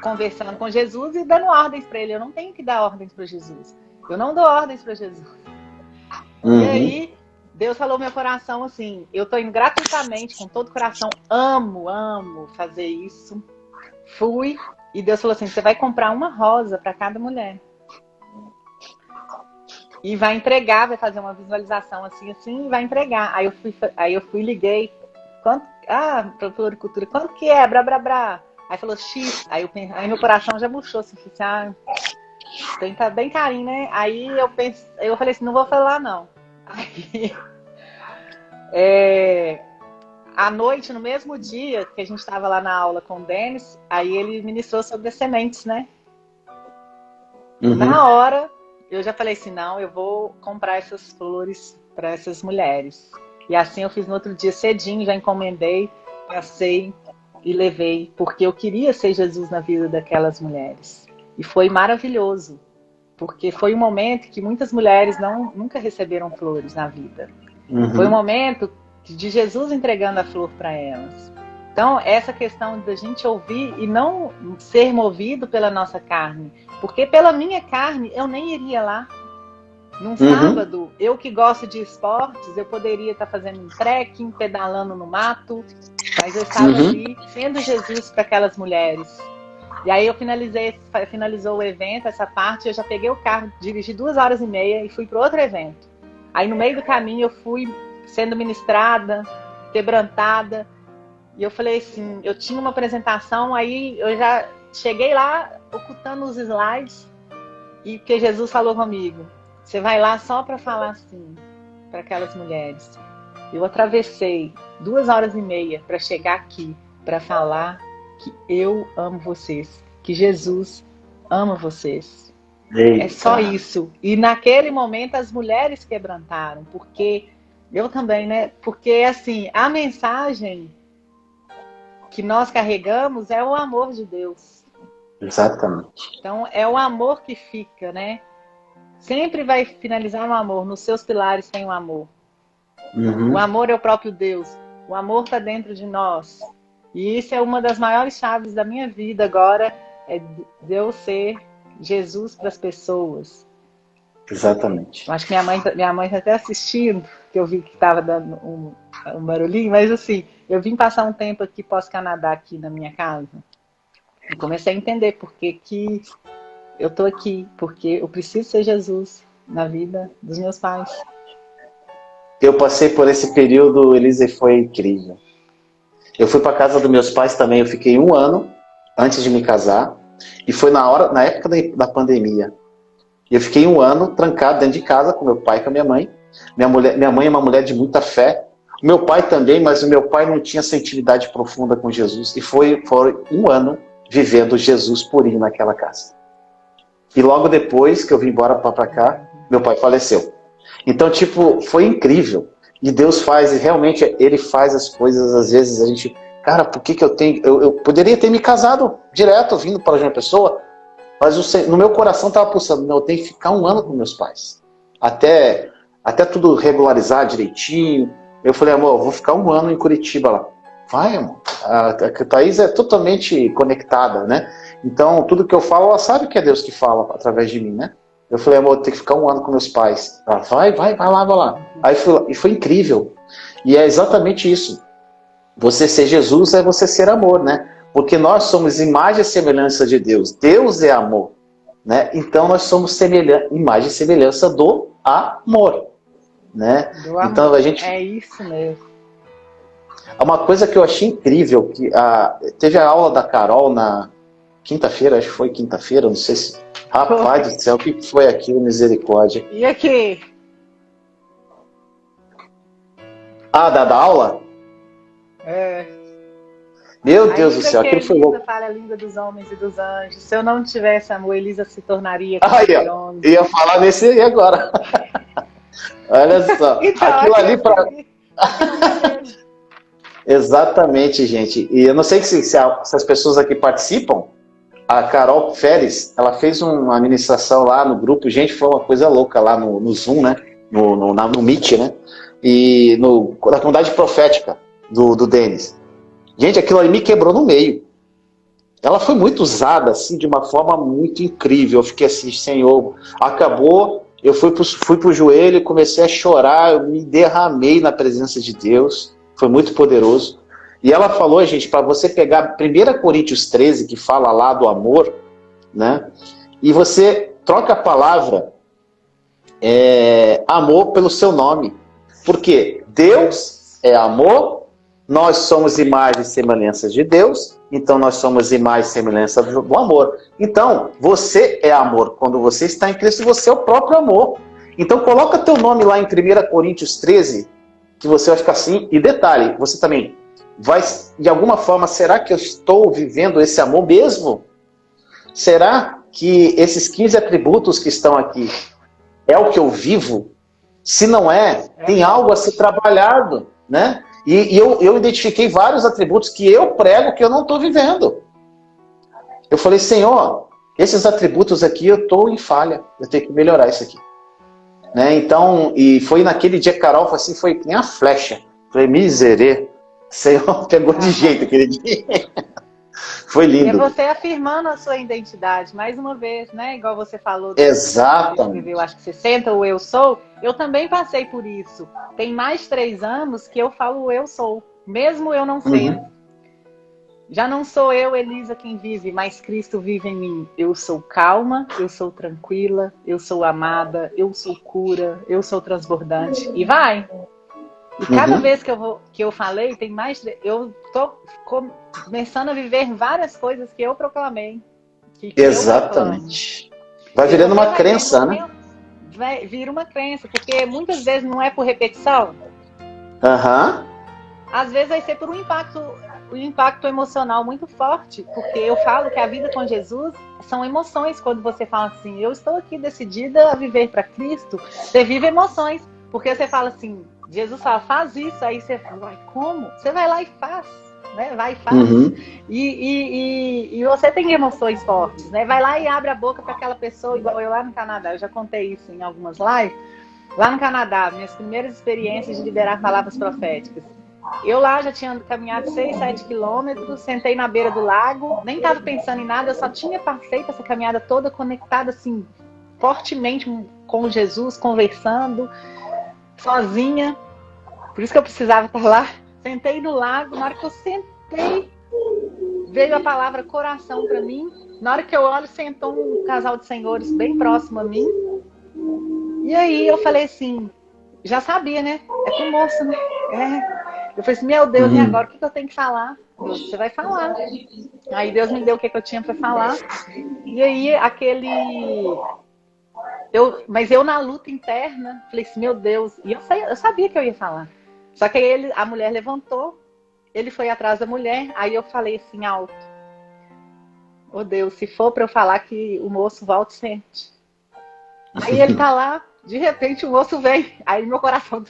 conversando com Jesus e dando ordens para ele. Eu não tenho que dar ordens para Jesus. Eu não dou ordens para Jesus. E aí, Deus falou no meu coração assim, eu estou indo gratuitamente, com todo o coração, amo fazer isso. Fui, e Deus falou assim, você vai comprar uma rosa para cada mulher. E vai entregar, vai fazer uma visualização assim, e vai entregar. Aí eu fui liguei. Pra floricultura, quanto que é? Brá. Aí falou X. Aí meu coração já murchou, assim, tá bem carinho, né? Aí eu falei assim, não vou falar não. Aí, à noite, no mesmo dia que a gente estava lá na aula com o Denis, aí ele ministrou sobre as sementes, né? Na hora, eu já falei assim, não, eu vou comprar essas flores para essas mulheres. E assim eu fiz no outro dia cedinho, já encomendei, passei e levei, porque eu queria ser Jesus na vida daquelas mulheres. E foi maravilhoso, porque foi um momento que muitas mulheres nunca receberam flores na vida. Foi um momento de Jesus entregando a flor para elas. Então, essa questão da gente ouvir e não ser movido pela nossa carne. Porque pela minha carne, eu nem iria lá. Num sábado, eu que gosto de esportes, eu poderia estar fazendo um trekking, pedalando no mato. Mas eu estava ali, sendo Jesus para aquelas mulheres. E aí eu finalizou o evento, essa parte, eu já peguei o carro, dirigi 2h30 e fui para outro evento. Aí no meio do caminho eu fui sendo ministrada, quebrantada. E eu falei assim, eu tinha uma apresentação, aí eu já cheguei lá, ocultando os slides, e porque Jesus falou comigo, você vai lá só para falar assim, para aquelas mulheres. Eu atravessei 2h30 para chegar aqui, para falar que eu amo vocês, que Jesus ama vocês. Eita. É só isso. E naquele momento as mulheres quebrantaram, porque eu também, né? Porque assim, a mensagem que nós carregamos é o amor de Deus. Exatamente. Então, é o amor que fica, né? Sempre vai finalizar no amor. Nos seus pilares tem o amor. O amor é o próprio Deus. O amor está dentro de nós. E isso é uma das maiores chaves da minha vida agora, é Deus ser Jesus para as pessoas. Exatamente. Eu acho que minha mãe está até assistindo, que eu vi que estava dando um barulhinho, mas assim, eu vim passar um tempo aqui pós-Canadá, aqui na minha casa, e comecei a entender por que eu estou aqui, porque eu preciso ser Jesus na vida dos meus pais. Eu passei por esse período, Elisa, e foi incrível. Eu fui para casa dos meus pais também, eu fiquei 1 ano antes de me casar, e foi na época da pandemia. Eu fiquei 1 ano trancado dentro de casa com meu pai e com a minha mãe. Minha mãe é uma mulher de muita fé. Meu pai também, mas o meu pai não tinha essa intimidade profunda com Jesus. E foi 1 ano vivendo Jesus purinho naquela casa. E logo depois que eu vim embora para cá, meu pai faleceu. Então, tipo, foi incrível. E Deus faz, e realmente Ele faz as coisas, às vezes a gente, cara, por que que eu tenho... Eu poderia ter me casado direto, vindo para uma pessoa, mas no meu coração estava pulsando, não, eu tenho que ficar um ano com meus pais. Até tudo regularizar direitinho. Eu falei, amor, eu vou ficar um ano em Curitiba lá. Vai, amor. A Thaís é totalmente conectada, né? Então, tudo que eu falo, ela sabe que é Deus que fala através de mim, né? Eu falei, amor, eu tenho que ficar um ano com meus pais. Ela, vai lá, vai lá. Aí e foi incrível. E é exatamente isso. Você ser Jesus é você ser amor, né? Porque nós somos imagem e semelhança de Deus. Deus é amor, né? Então nós somos imagem e semelhança do amor, né? Do amor. Então a gente... É isso mesmo. Uma coisa que eu achei incrível, que teve a aula da Carol na quinta-feira, acho que foi quinta-feira, não sei se... Rapaz do céu, o que foi aquilo, misericórdia? E aqui? Da aula? É. Meu Deus do céu, aquilo foi louco. Elisa fala a língua dos homens e dos anjos. Se eu não tivesse amor, Elisa se tornaria eu ia falar nesse aí agora. Olha só, então, aquilo ali para... Exatamente, gente. E eu não sei se as pessoas aqui participam. A Carol Férez, ela fez uma ministração lá no grupo. Gente, foi uma coisa louca lá no Zoom, né? No Meet, né? E na comunidade profética do Denis. Gente, aquilo ali me quebrou no meio. Ela foi muito usada, assim, de uma forma muito incrível. Eu fiquei assim, Senhor, acabou. Eu fui pro joelho, comecei a chorar, eu me derramei na presença de Deus. Foi muito poderoso. E ela falou, gente, para você pegar 1 Coríntios 13, que fala lá do amor, né? E você troca a palavra amor pelo seu nome. Porque Deus é amor, nós somos imagem e semelhança de Deus, então nós somos imagem e semelhança do amor. Então, você é amor. Quando você está em Cristo, você é o próprio amor. Então, coloca teu nome lá em 1 Coríntios 13, que você vai ficar assim. E detalhe, você também vai, de alguma forma, será que eu estou vivendo esse amor mesmo? Será que esses 15 atributos que estão aqui é o que eu vivo? Se não é, tem algo a ser trabalhado, né? E eu identifiquei vários atributos que eu prego que eu não estou vivendo. Eu falei, Senhor, esses atributos aqui eu estou em falha, eu tenho que melhorar isso aqui. Né? Então, e foi naquele dia que Carol assim, foi que nem a flecha. Falei, miserê, Senhor, pegou de jeito aquele dia. Foi lindo. E é você afirmando a sua identidade, mais uma vez, né? Igual você falou. Exatamente. Eu acho que 60, o eu sou. Eu também passei por isso. Tem mais 3 anos que eu falo o eu sou, mesmo eu não sendo. Já não sou eu, Elisa, quem vive, mas Cristo vive em mim. Eu sou calma, eu sou tranquila, eu sou amada, eu sou cura, eu sou transbordante. E vai! E cada vez que eu falei, tem mais. Eu tô começando a viver várias coisas que eu proclamei. Exatamente. Vai virando uma crença, né? Vira uma crença, porque muitas vezes não é por repetição. Às vezes vai ser por um impacto emocional muito forte, porque eu falo que a vida com Jesus são emoções. Quando você fala assim, eu estou aqui decidida a viver para Cristo, você vive emoções, porque você fala assim, Jesus fala, faz isso, aí você vai, como? Você vai lá e faz, né? Vai e faz. E você tem emoções fortes, né? Vai lá e abre a boca para aquela pessoa, igual eu lá no Canadá, eu já contei isso em algumas lives. Lá no Canadá, minhas primeiras experiências de liberar palavras proféticas. Eu lá já tinha caminhado 6, 7 quilômetros, sentei na beira do lago, nem estava pensando em nada, eu só tinha feito essa caminhada toda conectada assim, fortemente com Jesus, conversando, sozinha. Por isso que eu precisava estar lá. Sentei no lago, na hora que eu sentei, veio a palavra coração para mim. Na hora que eu olho, sentou um casal de senhores bem próximo a mim. E aí eu falei assim, já sabia, né? É com o moço, né? Eu falei assim, meu Deus, e agora o que eu tenho que falar? Deus, você vai falar. Aí Deus me deu o que eu tinha para falar. E aí mas eu na luta interna, falei assim, meu Deus, e eu sabia que eu ia falar. Só que aí a mulher levantou, ele foi atrás da mulher, aí eu falei assim alto, oh Deus, se for para eu falar que o moço volta e sente. Aí ele tá lá, De repente o moço vem, aí meu coração...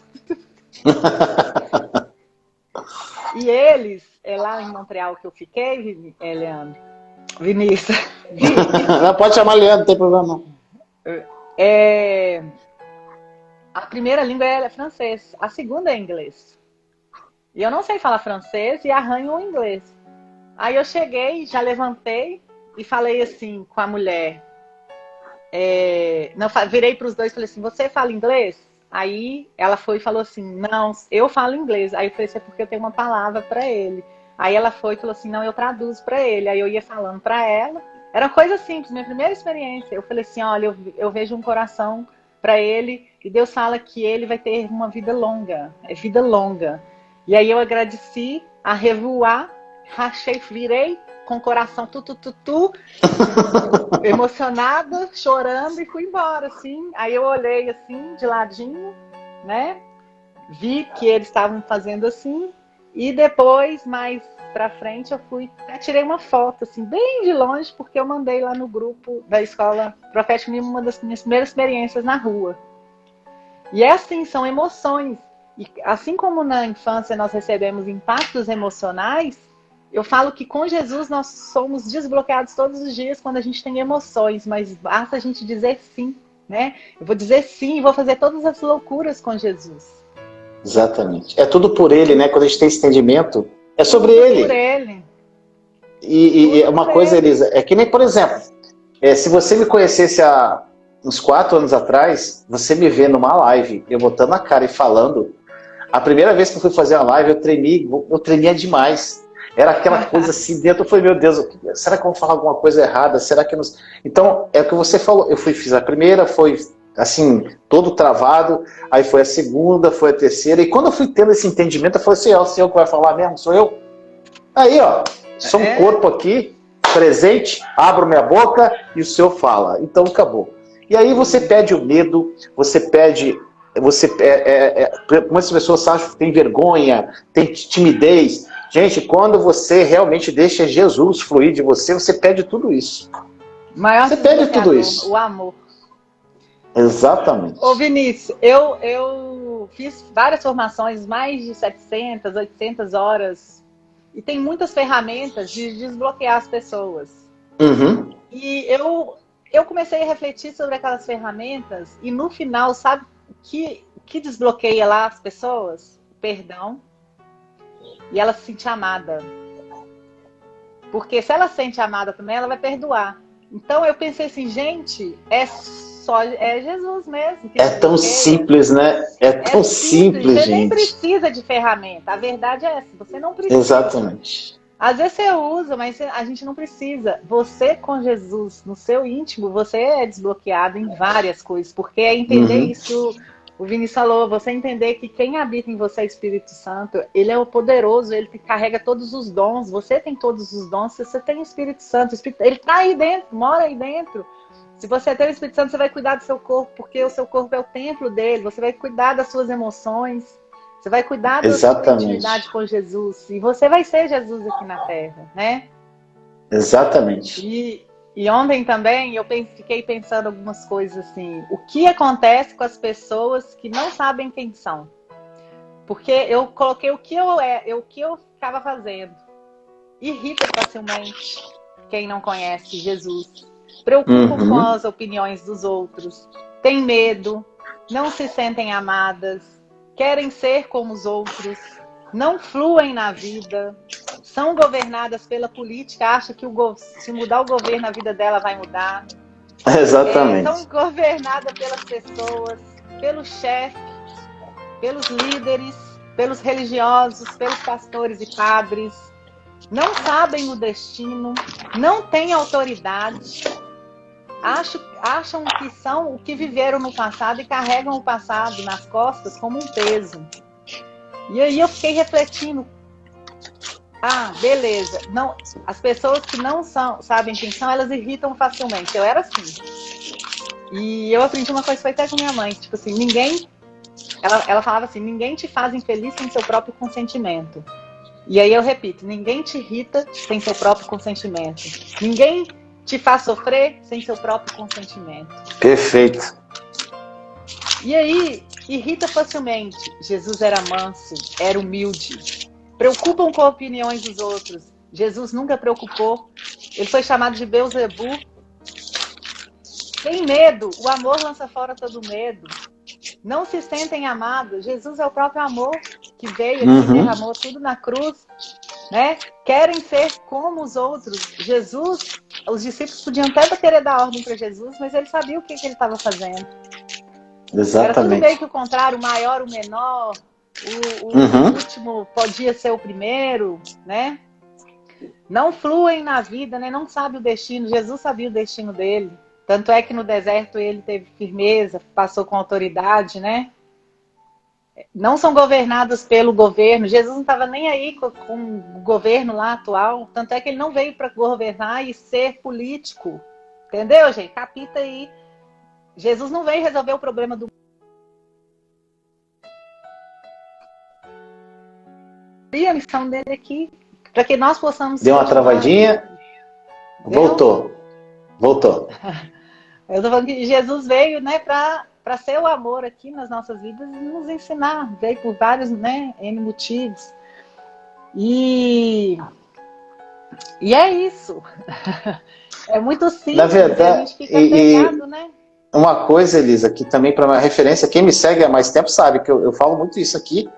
E eles, lá em Montreal que eu fiquei, Leandro, Vinícius, Não pode chamar Leandro, não tem problema não. A primeira língua é francês, a segunda é inglês. E eu não sei falar francês e arranho o inglês. Aí eu cheguei, já levantei e falei assim com a mulher. Virei para os dois e falei assim, você fala inglês? Aí ela foi e falou assim, não, eu falo inglês. Aí eu falei assim, é porque eu tenho uma palavra para ele. Aí ela foi e falou assim, não, eu traduzo para ele. Aí eu ia falando para ela. Era coisa simples, minha primeira experiência. Eu falei assim, olha, eu vejo um coração para ele e Deus fala que ele vai ter uma vida longa. É vida longa. E aí eu agradeci, a revoar, rachei, virei com o coração emocionada, chorando e fui embora, assim. Aí eu olhei assim, de ladinho, né? Vi que eles estavam fazendo assim. E depois, mais pra frente, eu fui, tirei uma foto, assim, bem de longe, porque eu mandei lá no grupo da escola Profética Mimo, uma das minhas primeiras experiências na rua. E é assim, são emoções. E assim como na infância nós recebemos impactos emocionais, eu falo que com Jesus nós somos desbloqueados todos os dias quando a gente tem emoções, mas basta a gente dizer sim, né? Eu vou dizer sim e vou fazer todas as loucuras com Jesus. Exatamente. É tudo por ele, né? Quando a gente tem esse entendimento, é sobre tudo ele. Por ele. E uma coisa, Elisa, é que nem, por exemplo, se você me conhecesse há uns 4 anos atrás, você me vê numa live, eu botando a cara e falando, a primeira vez que eu fui fazer uma live, eu tremia demais. Era aquela coisa assim dentro, eu falei, meu Deus, será que eu vou falar alguma coisa errada? Será que eu não... Então, é o que você falou, fiz a primeira, foi assim, todo travado, aí foi a segunda, foi a terceira, e quando eu fui tendo esse entendimento, eu falei assim, o senhor que vai falar mesmo, sou eu? Aí, ó, sou um corpo aqui, presente, abro minha boca e o senhor fala. Então, acabou. E aí você perde o medo, muitas pessoas acham que tem vergonha, tem timidez. Gente, quando você realmente deixa Jesus fluir de você, você perde tudo isso. Você perde tudo isso. O amor. Exatamente. Ô Vinícius, eu fiz várias formações, mais de 700, 800 horas, e tem muitas ferramentas de desbloquear as pessoas. Uhum. E eu comecei a refletir sobre aquelas ferramentas, e no final, sabe o que desbloqueia lá as pessoas? Perdão. E ela se sente amada. Porque se ela se sente amada também, ela vai perdoar. Então eu pensei assim, gente, é Jesus mesmo. Que é tão simples, né? É tão simples, você gente. nem precisa de ferramenta. A verdade é essa, você não precisa. Exatamente. Às vezes você usa, mas a gente não precisa. Você com Jesus, no seu íntimo, você é desbloqueado em várias coisas. Porque é entender isso... O Vinícius falou, você entender que quem habita em você é o Espírito Santo, ele é o poderoso, ele carrega todos os dons, você tem todos os dons, você tem o Espírito Santo, ele está aí dentro, mora aí dentro. Se você tem o Espírito Santo, você vai cuidar do seu corpo, porque o seu corpo é o templo dele, você vai cuidar das suas emoções, você vai cuidar da sua intimidade com Jesus, e você vai ser Jesus aqui na Terra, né? Exatamente. E ontem também eu fiquei pensando algumas coisas assim. O que acontece com as pessoas que não sabem quem são? Porque eu coloquei o que eu ficava fazendo. Irrita facilmente quem não conhece Jesus. Preocupa com as opiniões dos outros. Tem medo. Não se sentem amadas. Querem ser como os outros. Não fluem na vida. São governadas pela política, acham que se mudar o governo, a vida dela vai mudar. Exatamente. São governadas pelas pessoas, pelo chefe, pelos líderes, pelos religiosos, pelos pastores e padres. Não sabem o destino, não têm autoridade, acham que são o que viveram no passado e carregam o passado nas costas como um peso. E aí eu fiquei refletindo. Beleza. Não, as pessoas que não sabem quem são, elas irritam facilmente. Eu era assim. E eu aprendi uma coisa, foi até com minha mãe. Tipo assim, ela falava assim, ninguém te faz infeliz sem seu próprio consentimento. E aí eu repito, ninguém te irrita sem seu próprio consentimento. Ninguém te faz sofrer sem seu próprio consentimento. Perfeito. E aí, irrita facilmente. Jesus era manso, era humilde. Preocupam com opiniões dos outros. Jesus nunca preocupou. Ele foi chamado de Beelzebu. Tem medo. O amor lança fora todo medo. Não se sentem amados. Jesus é o próprio amor que veio aqui, derramou tudo na cruz. Né? Querem ser como os outros. Jesus, os discípulos podiam até querer dar ordem para Jesus, mas ele sabia o que ele estava fazendo. Exatamente. Era tudo meio que o contrário, o maior, o menor, o último podia ser o primeiro, né? Não fluem na vida, né? Não sabe o destino. Jesus sabia o destino dele. Tanto é que no deserto ele teve firmeza, passou com autoridade, né? Não são governados pelo governo. Jesus não estava nem aí com o governo lá atual. Tanto é que ele não veio para governar e ser político. Entendeu, gente? Capita aí. Jesus não veio resolver o problema do... E a missão dele aqui, para que nós possamos... Deu uma travadinha. Voltou. Eu tô falando que Jesus veio, né, para ser o amor aqui nas nossas vidas e nos ensinar. Veio por vários, né, N motivos. E é isso. É muito simples. Na verdade, a gente fica pegado, né? Uma coisa, Elisa, que também para uma referência, quem me segue há mais tempo sabe que eu falo muito isso aqui,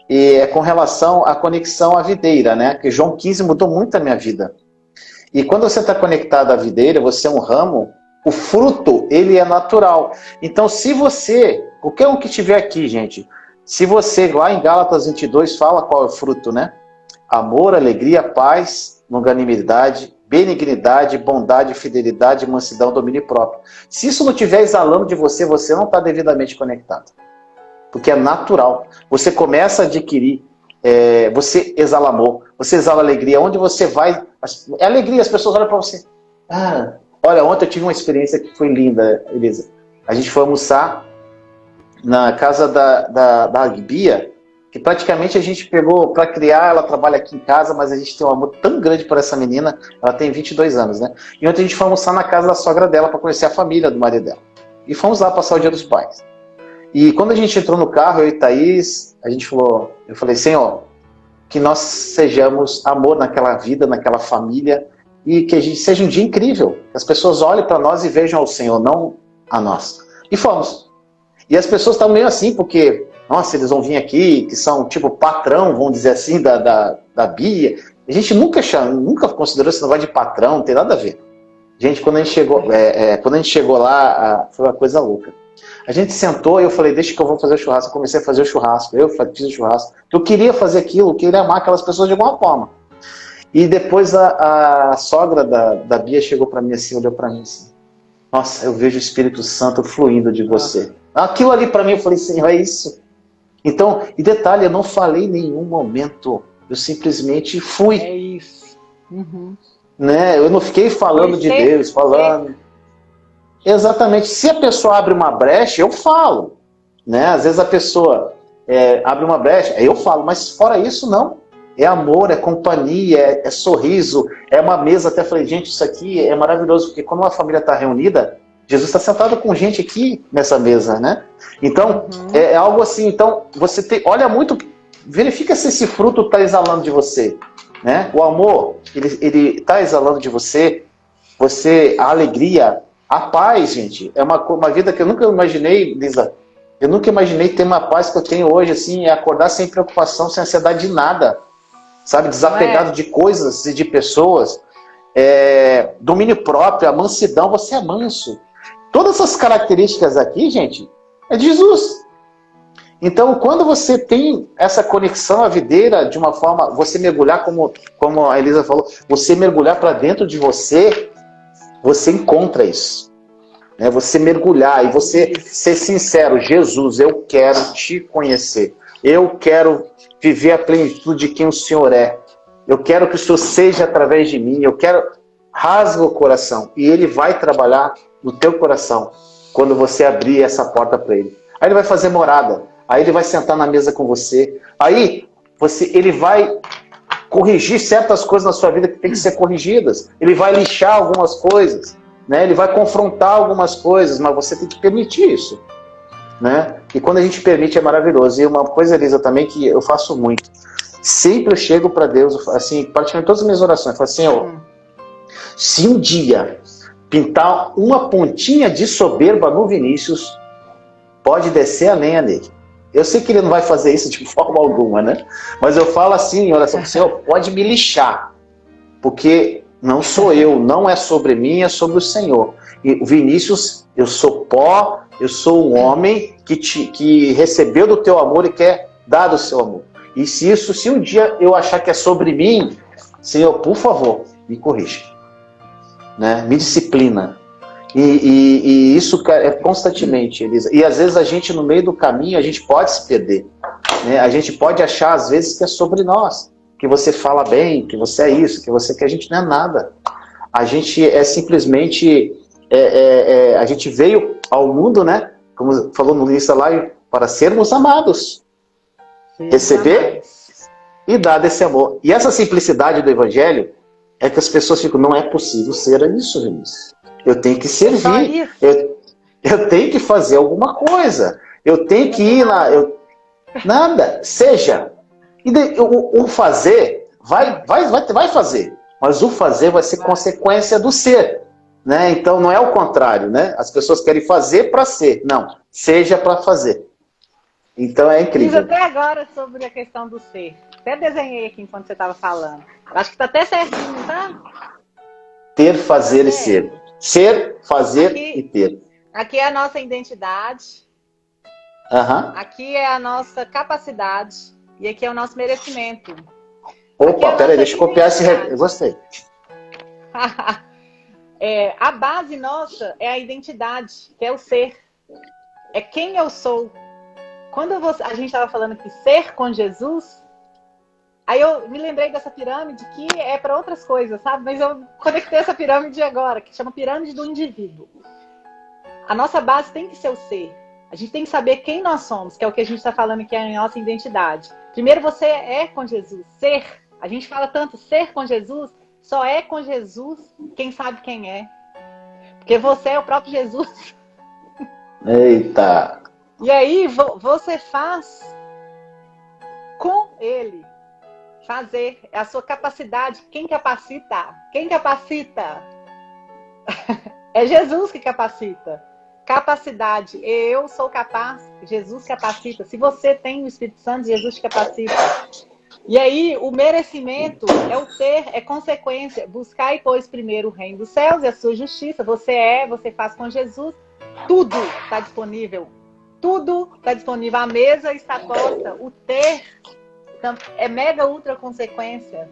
e é com relação à conexão à videira, né? Que João 15 mudou muito a minha vida. E quando você está conectado à videira, você é um ramo, o fruto, ele é natural. Então, se você, qualquer um que estiver aqui, gente, se você, lá em Gálatas 22, fala qual é o fruto, né? Amor, alegria, paz, longanimidade, benignidade, bondade, fidelidade, mansidão, domínio próprio. Se isso não estiver exalando de você, você não está devidamente conectado. Porque é natural. Você começa a adquirir, você exala amor, você exala alegria. Onde você vai, é alegria, as pessoas olham para você. Ah, olha, ontem eu tive uma experiência que foi linda, Elisa. A gente foi almoçar na casa da Bia, que praticamente a gente pegou para criar, ela trabalha aqui em casa, mas a gente tem um amor tão grande por essa menina, ela tem 22 anos, né? E ontem a gente foi almoçar na casa da sogra dela para conhecer a família do marido dela. E fomos lá passar o Dia dos Pais. E quando a gente entrou no carro, eu e Thaís, eu falei, Senhor, que nós sejamos amor naquela vida, naquela família, e que a gente seja um dia incrível, que as pessoas olhem para nós e vejam ao Senhor, não a nós. E fomos. E as pessoas estavam meio assim, porque, nossa, eles vão vir aqui, que são tipo patrão, vamos dizer assim, da Bia. A gente nunca considerou esse negócio de patrão, não tem nada a ver. Gente, quando a gente chegou lá, foi uma coisa louca. A gente sentou e eu falei, deixa que eu vou fazer o churrasco. Eu comecei a fazer o churrasco, eu fiz o churrasco. Eu queria fazer aquilo, eu queria amar aquelas pessoas de alguma forma. E depois a sogra da Bia chegou para mim assim, olhou para mim assim, nossa, eu vejo o Espírito Santo fluindo de você. Aquilo ali para mim, eu falei, Senhor, é isso. Então, e detalhe, eu não falei em nenhum momento, eu simplesmente fui. É isso. Uhum. Né? Eu não fiquei falando de Deus, falando... Exatamente. Se a pessoa abre uma brecha, eu falo. Né? Às vezes a pessoa abre uma brecha, eu falo, mas fora isso, não. É amor, é companhia, é sorriso, é uma mesa. Até falei, gente, isso aqui é maravilhoso, porque quando uma família está reunida, Jesus está sentado com gente aqui nessa mesa, né? Então, é algo assim. Então, olha muito, verifica se esse fruto está exalando de você. Né? O amor, ele está exalando de você, a alegria, a paz, gente. É uma vida que eu nunca imaginei, Lisa. Eu nunca imaginei ter uma paz que eu tenho hoje, assim, é acordar sem preocupação, sem ansiedade de nada. Sabe? Desapegado de coisas e de pessoas. Domínio próprio, a mansidão, você é manso. Todas essas características aqui, gente, é de Jesus. Então, quando você tem essa conexão à videira, de uma forma, você mergulhar, como a Elisa falou, você mergulhar para dentro de você, você encontra isso. Né? Você mergulhar e você ser sincero, Jesus, eu quero te conhecer. Eu quero viver a plenitude de quem o Senhor é. Eu quero que o Senhor seja através de mim. Eu quero... Rasga o coração. E Ele vai trabalhar no teu coração quando você abrir essa porta para Ele. Aí Ele vai fazer morada. Aí Ele vai sentar na mesa com você. Aí Ele vai corrigir certas coisas na sua vida que tem que ser corrigidas. Ele vai lixar algumas coisas. Né? Ele vai confrontar algumas coisas, mas você tem que permitir isso. né? E quando a gente permite é maravilhoso. E uma coisa, Elisa, também que eu faço muito. Sempre eu chego para Deus, assim, praticamente todas as minhas orações, eu falo assim, ó, se um dia pintar uma pontinha de soberba no Vinícius, pode descer a lenha nele. Eu sei que ele não vai fazer isso de forma alguma, né? Mas eu falo assim em oração, Senhor, pode me lixar, porque não sou eu, não é sobre mim, é sobre o Senhor. E o Vinícius, eu sou pó, eu sou um homem que recebeu do teu amor e quer dar do seu amor. E se um dia eu achar que é sobre mim, Senhor, por favor, me corrija, né? Me disciplina. E isso é constantemente, Elisa. E às vezes a gente, no meio do caminho, a gente pode se perder, né? A gente pode achar, às vezes, que é sobre nós, que você fala bem, que você é isso, que a gente não é nada. A gente é simplesmente... a gente veio ao mundo, né? Como falou no início lá, para sermos amados. Receber e dar esse amor. E essa simplicidade do Evangelho é que as pessoas ficam, não é possível ser isso, Vinícius. Eu tenho que servir. Eu tenho que fazer alguma coisa. Eu tenho que ir lá. Nada. Seja. E o fazer, vai fazer. Mas o fazer vai ser consequência do ser. Né? Então não é o contrário. Né? As pessoas querem fazer para ser. Não. Seja para fazer. Então é incrível. Diz até agora sobre a questão do ser. Até desenhei aqui enquanto você estava falando. Acho que está até certinho, tá? Ter, fazer e ser. Ser, fazer aqui, e ter. Aqui é a nossa identidade. Aqui é a nossa capacidade. E aqui é o nosso merecimento. Opa, peraí, deixa eu copiar esse... Eu gostei. A base nossa é a identidade, que é o ser. É quem eu sou. Quando a gente estava falando que ser com Jesus, aí eu me lembrei dessa pirâmide que é para outras coisas, sabe? Mas eu conectei essa pirâmide agora, que chama pirâmide do indivíduo. A nossa base tem que ser o ser. A gente tem que saber quem nós somos, que é o que a gente está falando que é a nossa identidade. Primeiro você é com Jesus. Ser. A gente fala tanto ser com Jesus, só é com Jesus quem sabe quem é. Porque você é o próprio Jesus. Eita! E aí você faz com ele. Fazer é a sua capacidade. Quem capacita? Quem capacita? É Jesus que capacita. Capacidade. Eu sou capaz. Jesus capacita. Se você tem o Espírito Santo, Jesus te capacita. E aí, o merecimento é o ter, é consequência. Buscar e pois primeiro o reino dos céus e a sua justiça. Você faz com Jesus. Tudo está disponível. Tudo está disponível. A mesa está posta. O ter é mega ultra consequência.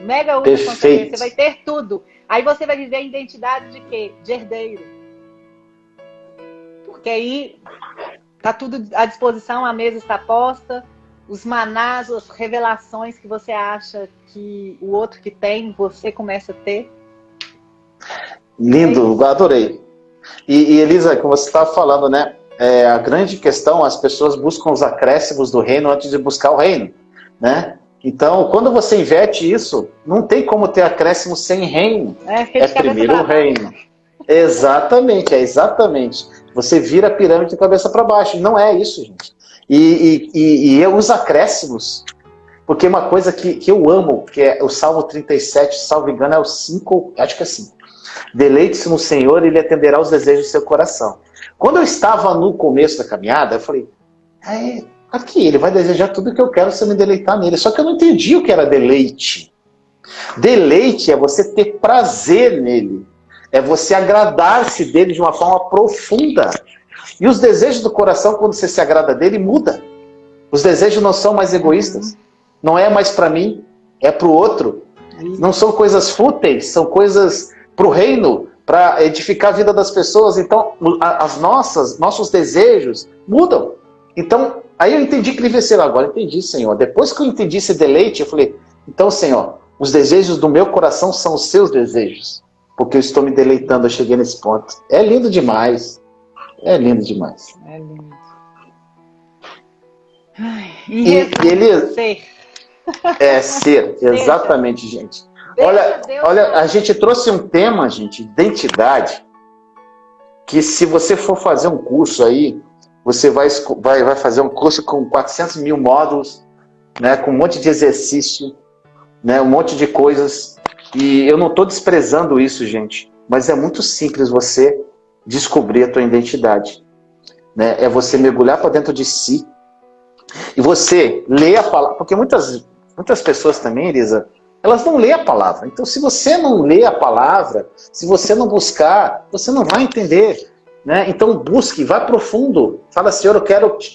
Mega ultra consequência. Você vai ter tudo. Aí você vai viver a identidade de quê? De herdeiro. Porque aí está tudo à disposição, a mesa está posta. Os manás, as revelações que você acha que o outro que tem, você começa a ter. Lindo, adorei. E Elisa, como você estava falando, né? A grande questão, as pessoas buscam os acréscimos do reino antes de buscar o reino, né? Então, quando você inverte isso, não tem como ter acréscimo sem reino. É primeiro o reino. Exatamente, exatamente. Você vira a pirâmide de cabeça para baixo. Não é isso, gente. E os acréscimos, porque uma coisa que eu amo, que é o Salmo 37, salvo engano, é o 5, acho que é 5. Deleite-se no Senhor e Ele atenderá os desejos do seu coração. Quando eu estava no começo da caminhada, eu falei, aqui, Ele vai desejar tudo que eu quero se eu me deleitar nele. Só que eu não entendi o que era deleite. Deleite é você ter prazer nele. É você agradar-se dele de uma forma profunda. E os desejos do coração, quando você se agrada dele, muda. Os desejos não são mais egoístas. Não é mais para mim, é para o outro. Não são coisas fúteis, são coisas para o reino, para edificar a vida das pessoas. Então, nossos desejos mudam. Então, aí eu entendi que ele venceu. Agora entendi, Senhor. Depois que eu entendi esse deleite, eu falei, então, Senhor, os desejos do meu coração são os seus desejos. Porque eu estou me deleitando, eu cheguei nesse ponto. É lindo demais. É lindo demais. É lindo. E ele... Ser. Ser, exatamente, gente. Olha, a gente trouxe um tema, gente, identidade, que se você for fazer um curso aí, você vai fazer um curso com 400 mil módulos, né, com um monte de exercício, né, um monte de coisas. E eu não estou desprezando isso, gente, mas é muito simples você descobrir a tua identidade. Né? É você mergulhar para dentro de si e você ler a palavra. Porque muitas pessoas também, Elisa, elas não lêem a palavra. Então, se você não lê a palavra, se você não buscar, você não vai entender. Né? Então, busque, vá profundo. Fala, Senhor,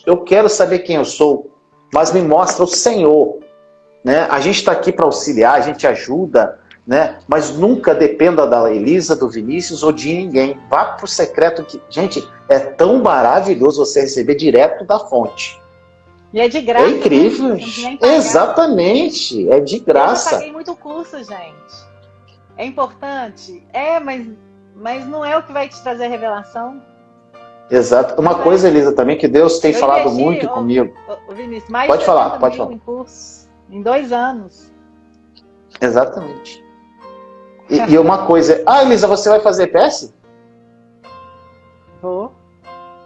eu quero saber quem eu sou, mas me mostra o Senhor. Né? A gente está aqui para auxiliar, a gente ajuda, né? Mas nunca dependa da Elisa, do Vinícius ou de ninguém. Vá para o secreto que, gente, é tão maravilhoso você receber direto da fonte. E é de graça. É incrível. Né? Exatamente, é de graça. Eu paguei muito curso, gente. É importante? Mas não é o que vai te trazer revelação. Exato. Uma coisa, Elisa, também que Deus tem falado muito comigo. Vinícius, mais pode de falar, pode falar. Em curso, em 2 anos. Exatamente. E uma coisa... Elisa, você vai fazer EPS? Vou.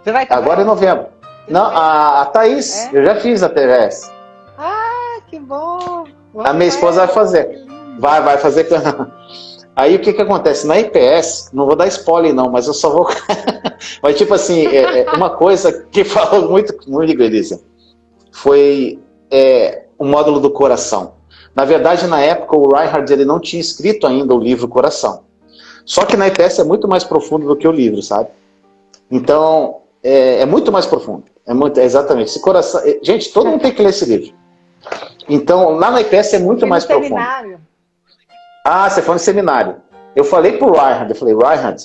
Você vai também? Agora em novembro. Não, a Thaís, eu já fiz a TVS. Ah, que bom! A minha esposa vai fazer. Vai fazer. Aí o que acontece? Na IPS, não vou dar spoiler não, mas eu só vou... Mas tipo assim, uma coisa que falou muito comigo, Elisa, foi o módulo do coração. Na verdade, na época, o Reinhard ele não tinha escrito ainda o livro Coração. Só que na IPS é muito mais profundo do que o livro, sabe? Então, é muito mais profundo. Exatamente. Esse coração... Gente, todo mundo tem que ler esse livro. Então, lá na IPS é muito mais profundo. Seminário. Você foi no seminário. Eu falei pro Reinhard, Reinhard,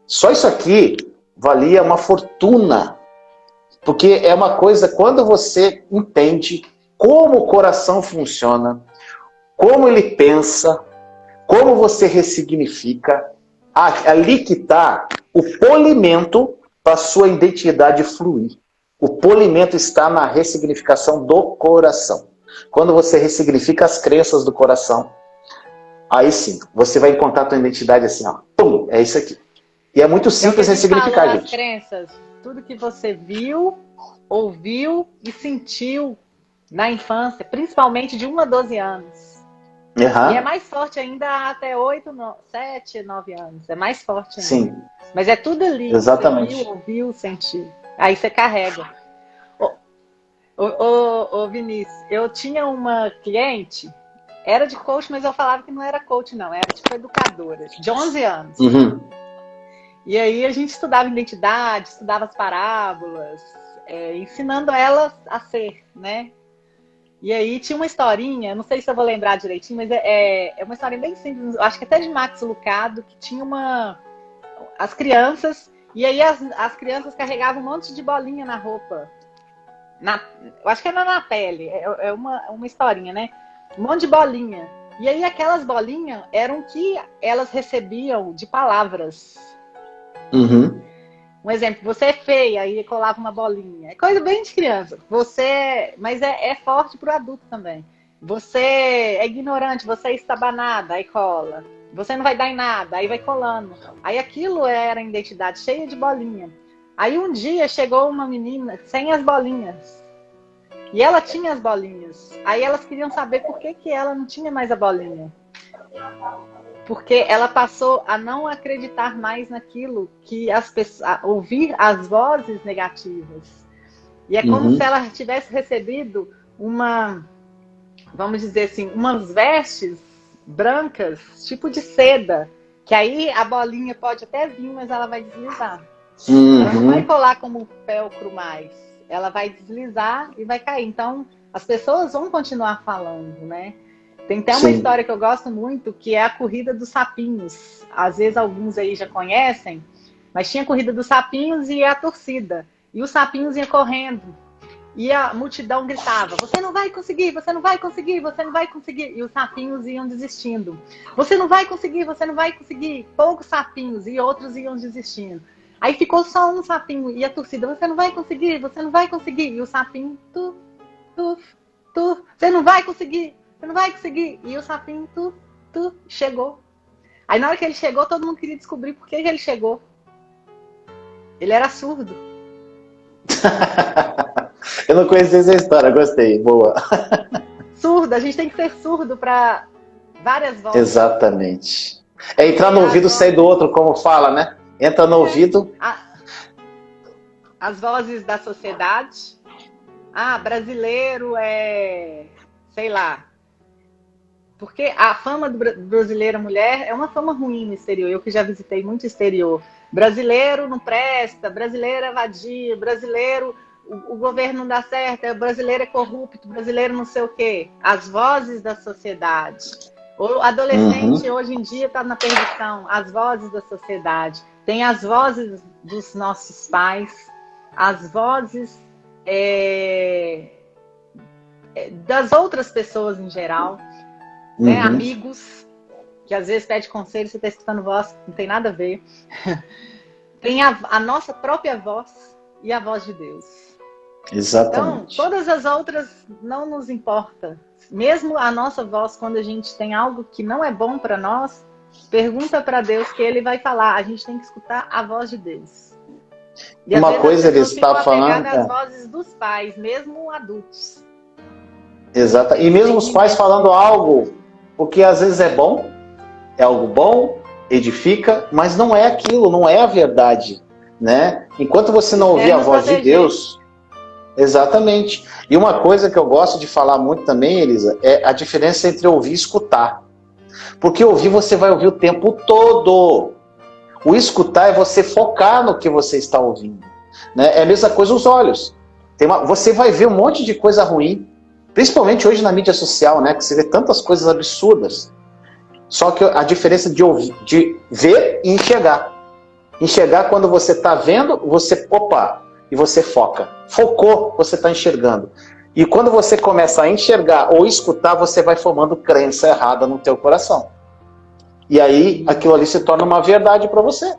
só isso aqui valia uma fortuna. Porque é uma coisa, quando você entende como o coração funciona, como ele pensa, como você ressignifica, ali que está o polimento para a sua identidade fluir. O polimento está na ressignificação do coração. Quando você ressignifica as crenças do coração, aí sim, você vai encontrar a tua identidade assim, ó, pum, é isso aqui. E é muito simples ressignificar, gente. As crenças, tudo que você viu, ouviu e sentiu na infância, principalmente de 1 a 12 anos. Uhum. E é mais forte ainda até 7, 9 anos. É mais forte ainda. Sim. Mas é tudo ali. Exatamente. Você viu, ouviu, sentiu. Aí você carrega. Ô Vinícius, eu tinha uma cliente, era de coach, mas eu falava que não era coach não, era tipo educadora, de 11 anos. Uhum. E aí a gente estudava identidade, estudava as parábolas, ensinando ela a ser, né? E aí tinha uma historinha, não sei se eu vou lembrar direitinho, mas é uma historinha bem simples, acho que até de Max Lucado, que tinha as crianças, e aí as crianças carregavam um monte de bolinha na roupa. Eu acho que era na pele, é uma historinha, né? Um monte de bolinha. E aí aquelas bolinhas eram que elas recebiam de palavras. Uhum. Um exemplo, você é feia, aí colava uma bolinha. É coisa bem de criança. Mas é forte pro adulto também. Você é ignorante, você é estabanada, aí cola. Você não vai dar em nada, aí vai colando. Aí aquilo era a identidade cheia de bolinha. Aí um dia chegou uma menina sem as bolinhas. E ela tinha as bolinhas. Aí elas queriam saber por que ela não tinha mais a bolinha. Porque ela passou a não acreditar mais naquilo que as pessoas, ouvir as vozes negativas. E é como se ela tivesse recebido vamos dizer assim, umas vestes brancas, tipo de seda, que aí a bolinha pode até vir, mas ela vai deslizar. Ela não vai colar como velcro mais. Ela vai deslizar e vai cair. Então, as pessoas vão continuar falando, né? Tem até uma história que eu gosto muito, que é a corrida dos sapinhos. Às vezes alguns aí já conhecem, mas tinha a corrida dos sapinhos e a torcida. E os sapinhos iam correndo. E a multidão gritava, você não vai conseguir, você não vai conseguir, você não vai conseguir. E os sapinhos iam desistindo. Você não vai conseguir, você não vai conseguir. Poucos sapinhos e outros iam desistindo. Aí ficou só um sapinho e a torcida, você não vai conseguir, você não vai conseguir. E o sapinho, você não vai conseguir. Você não vai conseguir. E o sapinho, chegou. Aí na hora que ele chegou, todo mundo queria descobrir por que ele chegou. Ele era surdo. Eu não conhecia essa história, gostei, boa. Surdo, a gente tem que ser surdo para várias vozes. Exatamente. É entrar no ouvido e sair do outro, como fala, né? Entra no ouvido. As vozes da sociedade. Ah, brasileiro é, sei lá. Porque a fama do brasileiro mulher é uma fama ruim no exterior. Eu que já visitei muito exterior. Brasileiro não presta, brasileiro é vadio, brasileiro, o governo não dá certo, brasileiro é corrupto, brasileiro não sei o quê. As vozes da sociedade. O adolescente hoje em dia está na perdição. As vozes da sociedade. Tem as vozes dos nossos pais, as vozes das outras pessoas em geral, né? Amigos, que às vezes pede conselho, você está escutando voz, não tem nada a ver. Tem a nossa própria voz e a voz de Deus. Exatamente. Então, todas as outras não nos importa. Mesmo a nossa voz, quando a gente tem algo que não é bom para nós, pergunta para Deus que Ele vai falar. A gente tem que escutar a voz de Deus. E uma coisa ele está falando as vozes dos pais, mesmo adultos. Exato. E mesmo os pais falando algo, porque às vezes é bom, é algo bom, edifica, mas não é aquilo, não é a verdade, né? Enquanto você não ouvir a voz de Deus, exatamente. E uma coisa que eu gosto de falar muito também, Elisa, é a diferença entre ouvir e escutar. Porque ouvir você vai ouvir o tempo todo. O escutar é você focar no que você está ouvindo, né? É a mesma coisa os olhos. Você vai ver um monte de coisa ruim, principalmente hoje na mídia social, né? Que você vê tantas coisas absurdas. Só que a diferença de ouvir, de ver e enxergar. Enxergar quando você está vendo, e você foca. Focou, você está enxergando. E quando você começa a enxergar ou escutar, você vai formando crença errada no teu coração. E aí, aquilo ali se torna uma verdade para você.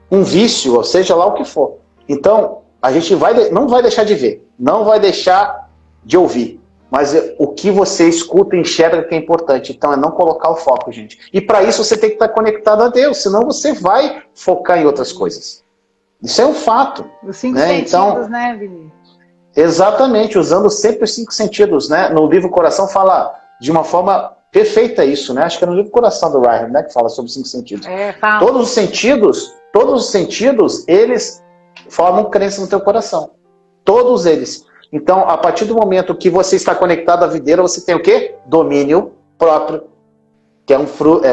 Um vício, ou seja lá o que for. Então, a gente não vai deixar de ver, não vai deixar de ouvir. Mas o que você escuta e enxerga que é importante. Então, é não colocar o foco, gente. E para isso, você tem que estar conectado a Deus, senão você vai focar em outras coisas. Isso é um fato. Os 5 sentidos, então, né, Vini? Exatamente, usando sempre os 5 sentidos, né? No livro Coração fala de uma forma perfeita isso, né? Acho que é no livro Coração do Ryan, né? Que fala sobre os 5 sentidos. Fala. Todos os sentidos, eles formam crença no teu coração. Todos eles. Então, a partir do momento que você está conectado à videira, você tem o quê? Domínio próprio, que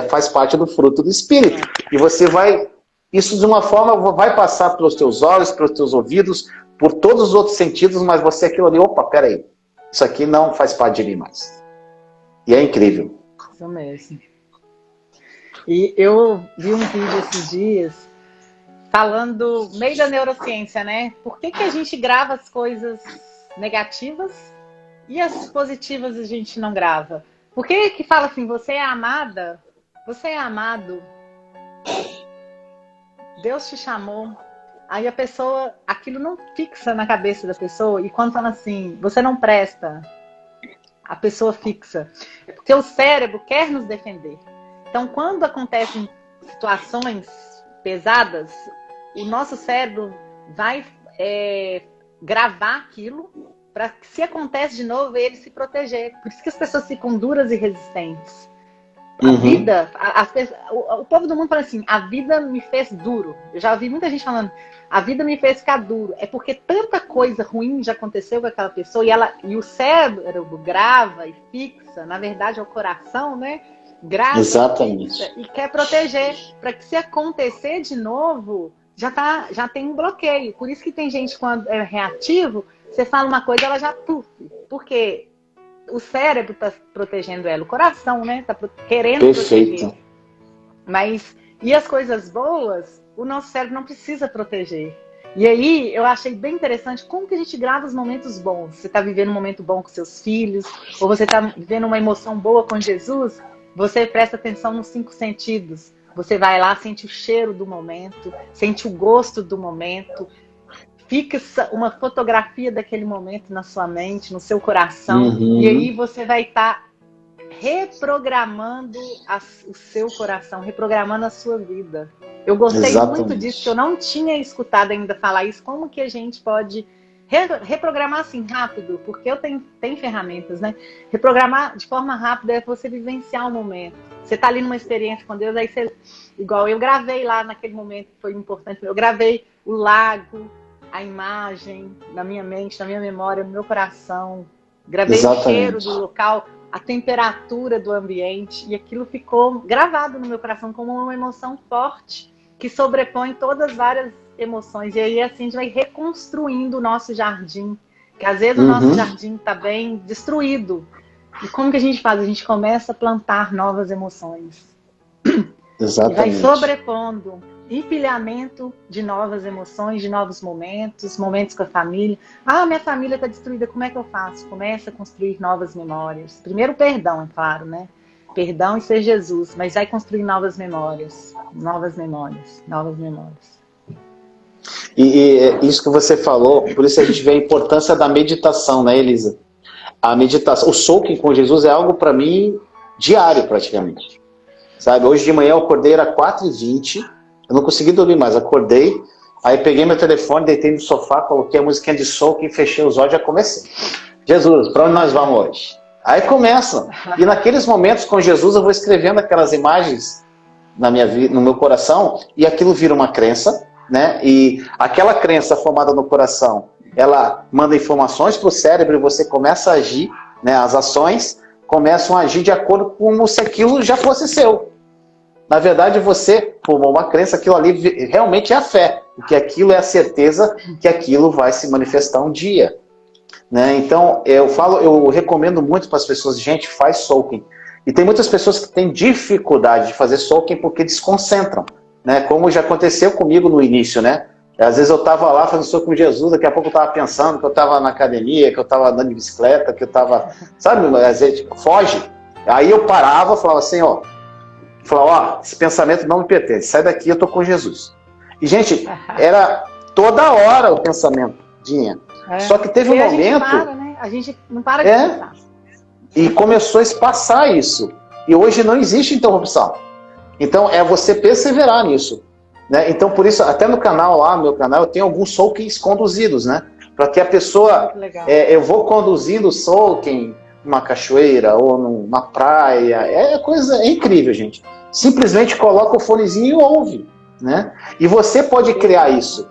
faz parte do fruto do Espírito. E você vai, isso de uma forma, vai passar pelos teus olhos, pelos teus ouvidos, por todos os outros sentidos, mas você aquilo ali, opa, peraí, isso aqui não faz parte de mim mais. E é incrível. Isso mesmo. E eu vi um vídeo esses dias falando meio da neurociência, né? Por que a gente grava as coisas negativas e as positivas a gente não grava? Por que fala assim, você é amada, você é amado, Deus te chamou, aí a pessoa, aquilo não fixa na cabeça da pessoa, e quando fala assim, você não presta, a pessoa fixa. É porque o cérebro quer nos defender. Então, quando acontecem situações pesadas, o nosso cérebro vai gravar aquilo para que, se acontece de novo, ele se proteger. Por isso que as pessoas ficam duras e resistentes. A vida, o povo do mundo fala assim, a vida me fez duro. Eu já ouvi muita gente falando, a vida me fez ficar duro. É porque tanta coisa ruim já aconteceu com aquela pessoa e o cérebro grava e fixa, na verdade é o coração, né? Grava e quer proteger, para que, se acontecer de novo, já tem um bloqueio. Por isso que tem gente, quando é reativo, você fala uma coisa, ela já pufe. Porque o cérebro está protegendo ela, o coração, né? Está querendo proteger. Mas, e as coisas boas, o nosso cérebro não precisa proteger. E aí, eu achei bem interessante como que a gente grava os momentos bons. Você está vivendo um momento bom com seus filhos, ou você está vivendo uma emoção boa com Jesus, você presta atenção nos 5 sentidos. Você vai lá, sente o cheiro do momento, sente o gosto do momento, fixa uma fotografia daquele momento na sua mente, no seu coração, e aí você vai estar reprogramando o seu coração, reprogramando a sua vida. Eu gostei muito disso, que eu não tinha escutado ainda falar isso, como que a gente pode Reprogramar assim, rápido, porque eu tenho ferramentas, né? Reprogramar de forma rápida é você vivenciar o momento. Você tá ali numa experiência com Deus, aí você... Igual eu gravei lá naquele momento que foi importante. Eu gravei o lago, a imagem na minha mente, na minha memória, no meu coração. Gravei o cheiro do local, a temperatura do ambiente. E aquilo ficou gravado no meu coração como uma emoção forte que sobrepõe todas as várias emoções. E aí assim a gente vai reconstruindo o nosso jardim. Que às vezes o nosso jardim está bem destruído. E como que a gente faz? A gente começa a plantar novas emoções. Exatamente. E vai sobrepondo empilhamento de novas emoções, de novos momentos, momentos com a família. Ah, minha família está destruída, como é que eu faço? Começa a construir novas memórias. Primeiro perdão, é claro, né? Perdão e ser Jesus, mas vai construir novas memórias. Novas memórias, novas memórias. E isso que você falou, por isso a gente vê a importância da meditação, né, Elisa? A meditação, o soaking com Jesus é algo para mim diário praticamente. Sabe, hoje de manhã eu acordei, era 4h20, eu não consegui dormir mais, acordei, aí peguei meu telefone, deitei no sofá, coloquei a musiquinha de soaking, fechei os olhos e já comecei. Jesus, para onde nós vamos hoje? Aí começa, e naqueles momentos com Jesus eu vou escrevendo aquelas imagens na minha vida, no meu coração, e aquilo vira uma crença, né? E aquela crença formada no coração, ela manda informações para o cérebro e você começa a agir, né? As ações começam a agir de acordo com como se aquilo já fosse seu. Na verdade, você formou uma crença, aquilo ali realmente é a fé, porque aquilo é a certeza que aquilo vai se manifestar um dia. Né? Então, eu recomendo muito para as pessoas, gente, faz soaking. E tem muitas pessoas que têm dificuldade de fazer soaking porque desconcentram, né? Como já aconteceu comigo no início, né? Às vezes eu estava lá fazendo soaking com Jesus, daqui a pouco eu estava pensando que eu estava na academia, que eu estava andando de bicicleta, que eu estava, sabe, às vezes foge. Aí eu parava e falava assim, ó, esse pensamento não me pertence, sai daqui, eu tô com Jesus. E, gente, era toda hora o pensamento, Dinha. Só que teve um momento... A gente para, né? A gente não para de pensar. E começou a espaçar isso. E hoje não existe interrupção. Então, é você perseverar nisso. Né? Então, por isso, até no canal lá, meu canal, eu tenho alguns soakings conduzidos, né? Para que a pessoa... eu vou conduzindo soaking numa cachoeira ou numa praia. É incrível, gente. Simplesmente coloca o fonezinho e ouve. Né? E você pode criar isso.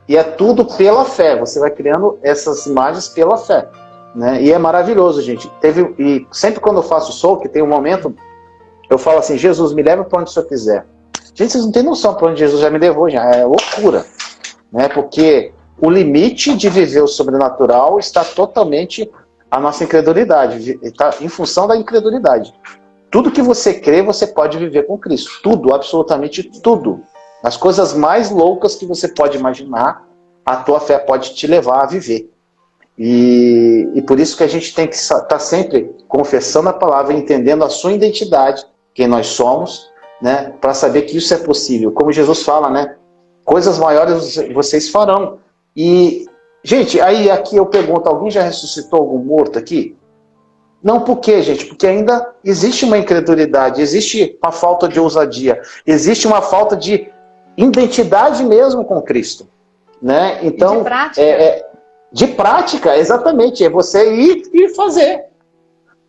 E é tudo pela fé. Você vai criando essas imagens pela fé. Né? E é maravilhoso, gente. E sempre quando eu faço soaking, tem um momento, eu falo assim, Jesus, me leva para onde o Senhor quiser. Gente, vocês não têm noção para onde Jesus já me levou, já é loucura. Né? Porque o limite de viver o sobrenatural está totalmente a nossa incredulidade. Está em função da incredulidade. Tudo que você crê, você pode viver com Cristo. Tudo, absolutamente tudo. As coisas mais loucas que você pode imaginar, a tua fé pode te levar a viver. E por isso que a gente tem que estar sempre confessando a palavra, entendendo a sua identidade, quem nós somos, né, para saber que isso é possível. Como Jesus fala, né, coisas maiores vocês farão. E, gente, aí aqui eu pergunto, alguém já ressuscitou algum morto aqui? Não, por quê, gente? Porque ainda existe uma incredulidade, existe uma falta de ousadia, existe uma falta de identidade mesmo com Cristo. Né? Então, e de prática. De prática, exatamente. É você ir e fazer.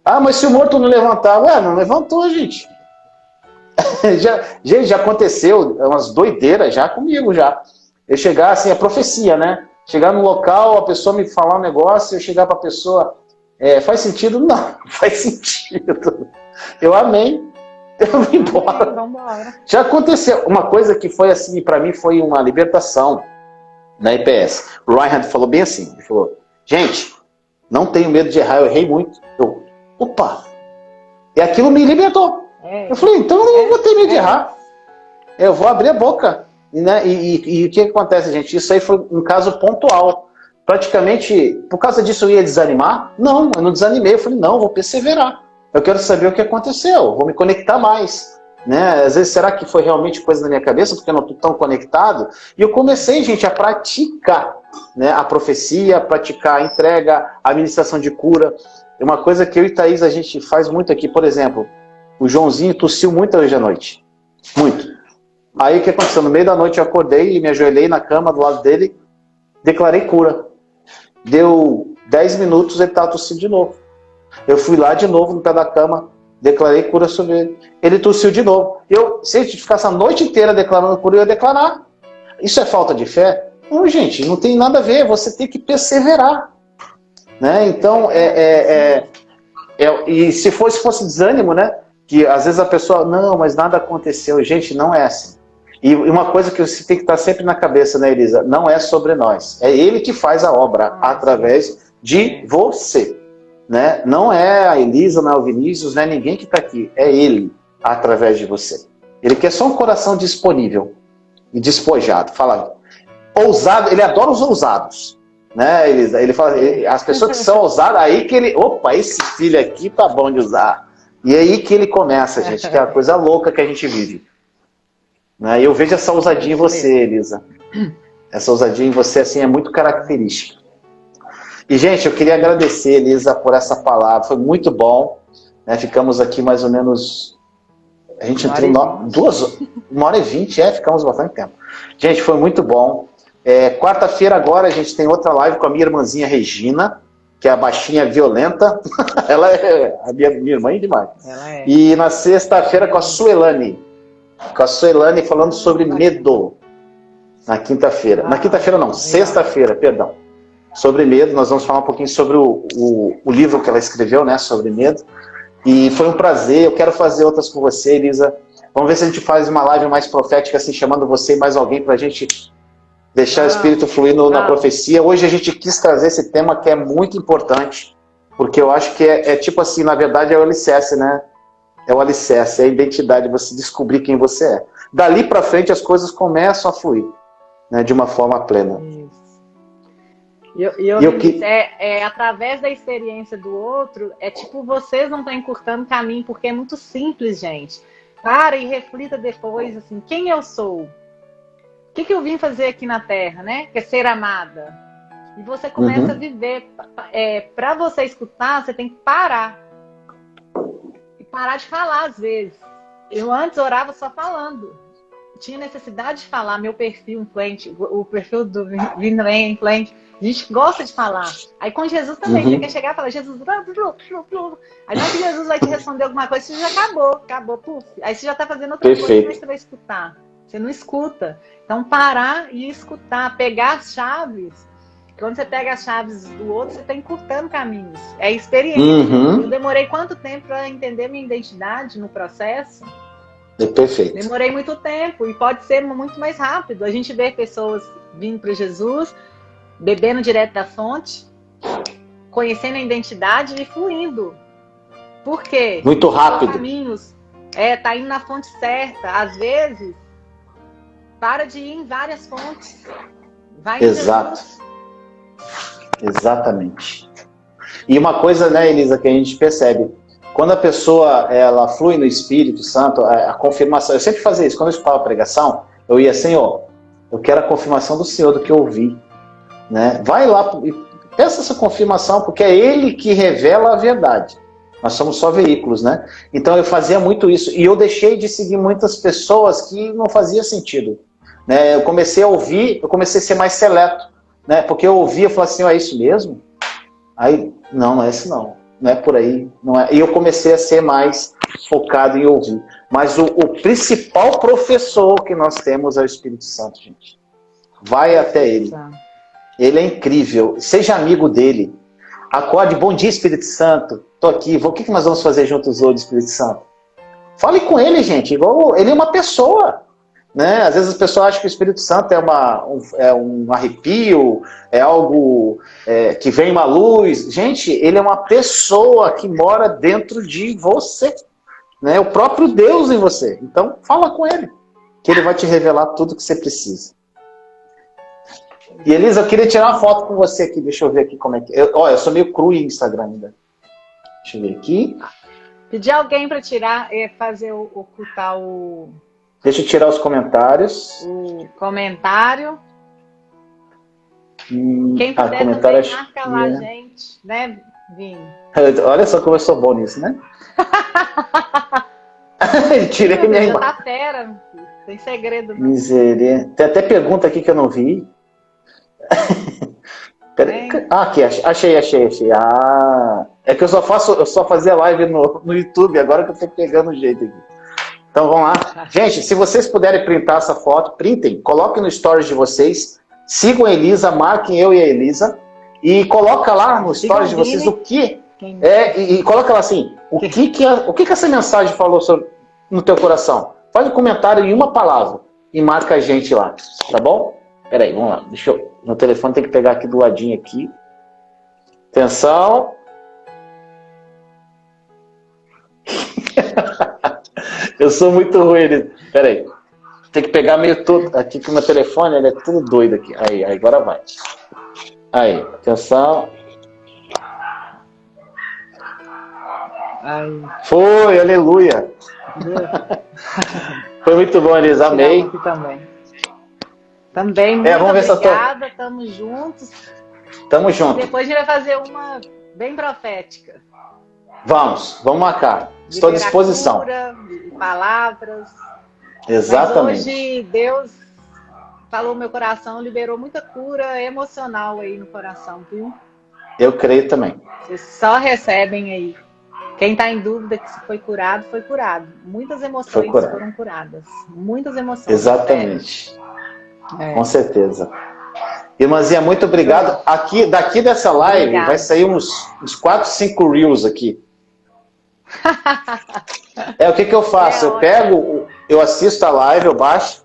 Ah, mas se o morto não levantar, não levantou, gente. Já aconteceu umas doideiras já comigo já. Eu chegar assim, a profecia, né? Chegar no local, a pessoa me falar um negócio, eu chegar para a pessoa, faz sentido? Não faz sentido. Eu amei. Eu vim embora. Já aconteceu. Uma coisa que foi assim, para mim, foi uma libertação na IPS. O Ryan falou bem assim, ele falou, gente, não tenho medo de errar, eu errei muito. Opa! E aquilo me libertou. Eu falei, então eu não vou ter medo de errar. Eu vou abrir a boca. Né? E o que acontece, gente? Isso aí foi um caso pontual. Praticamente, por causa disso eu ia desanimar? Não, eu não desanimei. Eu falei, não, eu vou perseverar. Eu quero saber o que aconteceu, vou me conectar mais. Né? Às vezes, será que foi realmente coisa na minha cabeça, porque eu não estou tão conectado? E eu comecei, gente, a praticar, né, a profecia, praticar a entrega, a administração de cura. É uma coisa que eu e Thaís, a gente faz muito aqui. Por exemplo, o Joãozinho tossiu muito hoje à noite. Muito. Aí o que aconteceu? No meio da noite eu acordei e me ajoelhei na cama do lado dele, declarei cura. Deu 10 minutos, ele estava tossindo de novo. Eu fui lá de novo no pé da cama, declarei cura sobre ele. Ele tossiu de novo. Se a gente ficasse a noite inteira declarando cura, eu ia declarar. Isso é falta de fé? Não, gente, não tem nada a ver. Você tem que perseverar. Né? Então, e se fosse desânimo, né? Que às vezes a pessoa, não, mas nada aconteceu. Gente, não é assim. E uma coisa que você tem que estar sempre na cabeça, né, Elisa? Não é sobre nós. É Ele que faz a obra através de você. Né? Não é a Elisa, não é o Vinícius, não é ninguém que está aqui. É Ele através de você. Ele quer só um coração disponível e despojado. Fala, ousado, ele adora os ousados. Né, Elisa? Ele fala, as pessoas que são ousadas, aí que ele, opa, esse filho aqui tá bom de usar. E é aí que ele começa, gente, que é a coisa louca que a gente vive. Né? Eu vejo essa ousadia em você, Elisa. Essa ousadia em você, assim, é muito característica. E, gente, eu queria agradecer, Elisa, por essa palavra. Foi muito bom. Né? Ficamos aqui mais ou menos... A gente entrou 1h20, ficamos bastante tempo. Gente, foi muito bom. Quarta-feira agora a gente tem outra live com a minha irmãzinha Regina, que é a baixinha violenta. Ela é a minha irmã demais. Ela é. E na sexta-feira com a Suelane. Com a Suelane falando sobre medo. Na quinta-feira. Na quinta-feira não, sexta-feira, perdão. Sobre medo, nós vamos falar um pouquinho sobre o livro que ela escreveu, né, sobre medo. E foi um prazer, eu quero fazer outras com você, Elisa. Vamos ver se a gente faz uma live mais profética, assim, chamando você e mais alguém pra gente deixar o Espírito fluir na profecia. Hoje a gente quis trazer esse tema que é muito importante, porque eu acho que é tipo assim, na verdade é o alicerce, né? É o alicerce, é a identidade, você descobrir quem você é. Dali pra frente as coisas começam a fluir, né, de uma forma plena. Através da experiência do outro, é tipo, vocês não estão encurtando caminho, porque é muito simples, gente. Para e reflita depois, assim, quem eu sou? O que eu vim fazer aqui na Terra, né? Que é ser amada. E você começa a viver. Para você escutar, você tem que parar. E parar de falar, às vezes. Eu antes orava só falando. Tinha necessidade de falar, meu perfil influente, o perfil do Vinrem influente. A gente gosta de falar. Aí com Jesus também, você quer chegar e falar, Jesus... Aí não é que Jesus vai te responder alguma coisa, você já acabou, puf. Aí você já está fazendo outra coisa, como é que você vai escutar? Você não escuta. Então parar e escutar, pegar as chaves. Quando você pega as chaves do outro, você está encurtando caminhos. É experiência. Eu demorei quanto tempo para entender minha identidade no processo? Perfeito. Demorei muito tempo e pode ser muito mais rápido. A gente vê pessoas vindo para Jesus, bebendo direto da fonte, conhecendo a identidade e fluindo. Por quê? Muito rápido. Caminhos. Tá indo na fonte certa. Às vezes, para de ir em várias fontes. Vai em Jesus. Exatamente. E uma coisa, né, Elisa, que a gente percebe, quando a pessoa ela flui no Espírito Santo, a confirmação, eu sempre fazia isso, quando eu escutava a pregação, eu ia, Senhor, eu quero a confirmação do Senhor do que eu ouvi. Né? Vai lá e peça essa confirmação, porque é Ele que revela a verdade. Nós somos só veículos, né? Então eu fazia muito isso, e eu deixei de seguir muitas pessoas que não fazia sentido. Né? Eu comecei a ouvir, eu comecei a ser mais seleto, né? Porque eu ouvia e falava assim, é isso mesmo? Aí, não é isso não. Não é por aí, não é. E eu comecei a ser mais focado em ouvir. Mas o principal professor que nós temos é o Espírito Santo, gente. Vai até Ele. Ele é incrível. Seja amigo dele. Acorde, bom dia, Espírito Santo. Tô aqui. O que nós vamos fazer juntos hoje, Espírito Santo? Fale com ele, gente. Ele é uma pessoa. Né? Às vezes as pessoas acham que o Espírito Santo é um arrepio, é algo que vem uma luz. Gente, ele é uma pessoa que mora dentro de você. Né? O próprio Deus em você. Então, fala com ele, que ele vai te revelar tudo que você precisa. E Elisa, eu queria tirar uma foto com você aqui. Deixa eu ver aqui como é que... Eu sou meio cru em Instagram ainda. Deixa eu ver aqui. Pedir alguém para tirar, fazer ocultar o... Deixa eu tirar os comentários. O comentário. Quem puder comentário também marca lá, gente. Né, Vini? Olha só como eu sou bom nisso, né? Tirei minha imagem. Tá fera, tem segredo. Misericórdia. Tem até pergunta aqui que eu não vi. Aqui, achei. Ah, é que eu só fazia live no YouTube, agora que eu tô pegando o jeito aqui. Então vamos lá. Gente, se vocês puderem printar essa foto, printem, coloquem no stories de vocês, sigam a Elisa, marquem eu e a Elisa, e coloca lá no stories de vocês o que... e coloca lá assim, o que essa mensagem falou no teu coração. Faz um comentário em uma palavra e marca a gente lá, tá bom? Peraí, vamos lá. Meu telefone tem que pegar aqui do ladinho aqui. Atenção. Eu sou muito ruim. Peraí. Tem que pegar meio todo aqui com o meu telefone, ele é tudo doido aqui. Aí, agora vai. Aí, atenção. Ai. Foi, aleluia. Foi muito bom, Elisa, amei. Aqui também, muito vamos ver obrigada, estamos juntos. Tamo junto. Depois a gente vai fazer uma bem profética. Vamos marcar. Estou à disposição. De palavras. Exatamente. Mas hoje Deus falou no meu coração, liberou muita cura emocional aí no coração, viu? Eu creio também. Vocês só recebem aí. Quem está em dúvida que se foi curado, foi curado. Muitas emoções foram curadas. Muitas emoções. Exatamente. Com certeza. Irmãzinha, muito obrigado. Daqui dessa live vai sair uns 4, 5 reels aqui. O que eu faço? Eu assisto a live, eu baixo,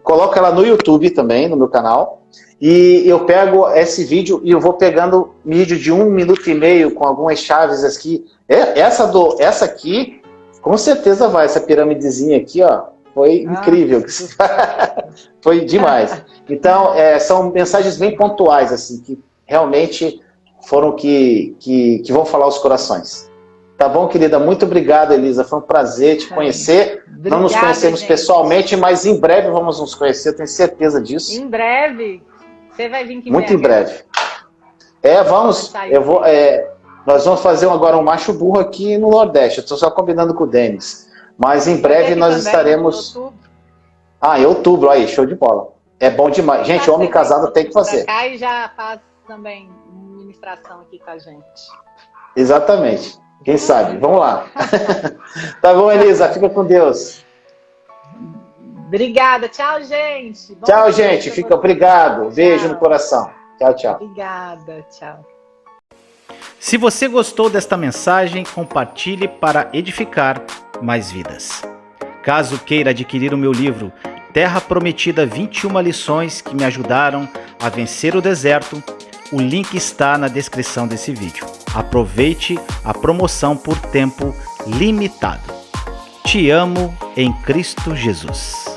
coloco ela no YouTube também, no meu canal, e eu pego esse vídeo e eu vou pegando vídeo de 1 minuto e meio com algumas chaves aqui. Essa aqui, com certeza vai. Essa piramidezinha aqui, ó, foi incrível. Foi demais. Então, são mensagens bem pontuais, assim, que realmente foram que vão falar os corações. Tá bom, querida? Muito obrigado, Elisa. Foi um prazer te conhecer. Obrigada, não nos conhecemos gente. Pessoalmente, mas em breve vamos nos conhecer, eu tenho certeza disso. Em breve. Você vai vir aqui muito em breve. Vamos. Nós vamos fazer agora um macho burro aqui no Nordeste. Eu estou só combinando com o Denis. Mas em breve nós estaremos... Em outubro. Aí, show de bola. É bom demais. Gente, homem casado tem que fazer. E já faz também ministração aqui com a gente. Exatamente. Quem sabe? Vamos lá. Tá bom, Elisa. Fica com Deus. Obrigada. Tchau, gente. Tchau, gente. Obrigado. Beijo no coração. Tchau, tchau. Obrigada. Tchau. Se você gostou desta mensagem, compartilhe para edificar mais vidas. Caso queira adquirir o meu livro Terra Prometida 21 lições que me ajudaram a vencer o deserto, o link está na descrição desse vídeo. Aproveite a promoção por tempo limitado. Te amo em Cristo Jesus.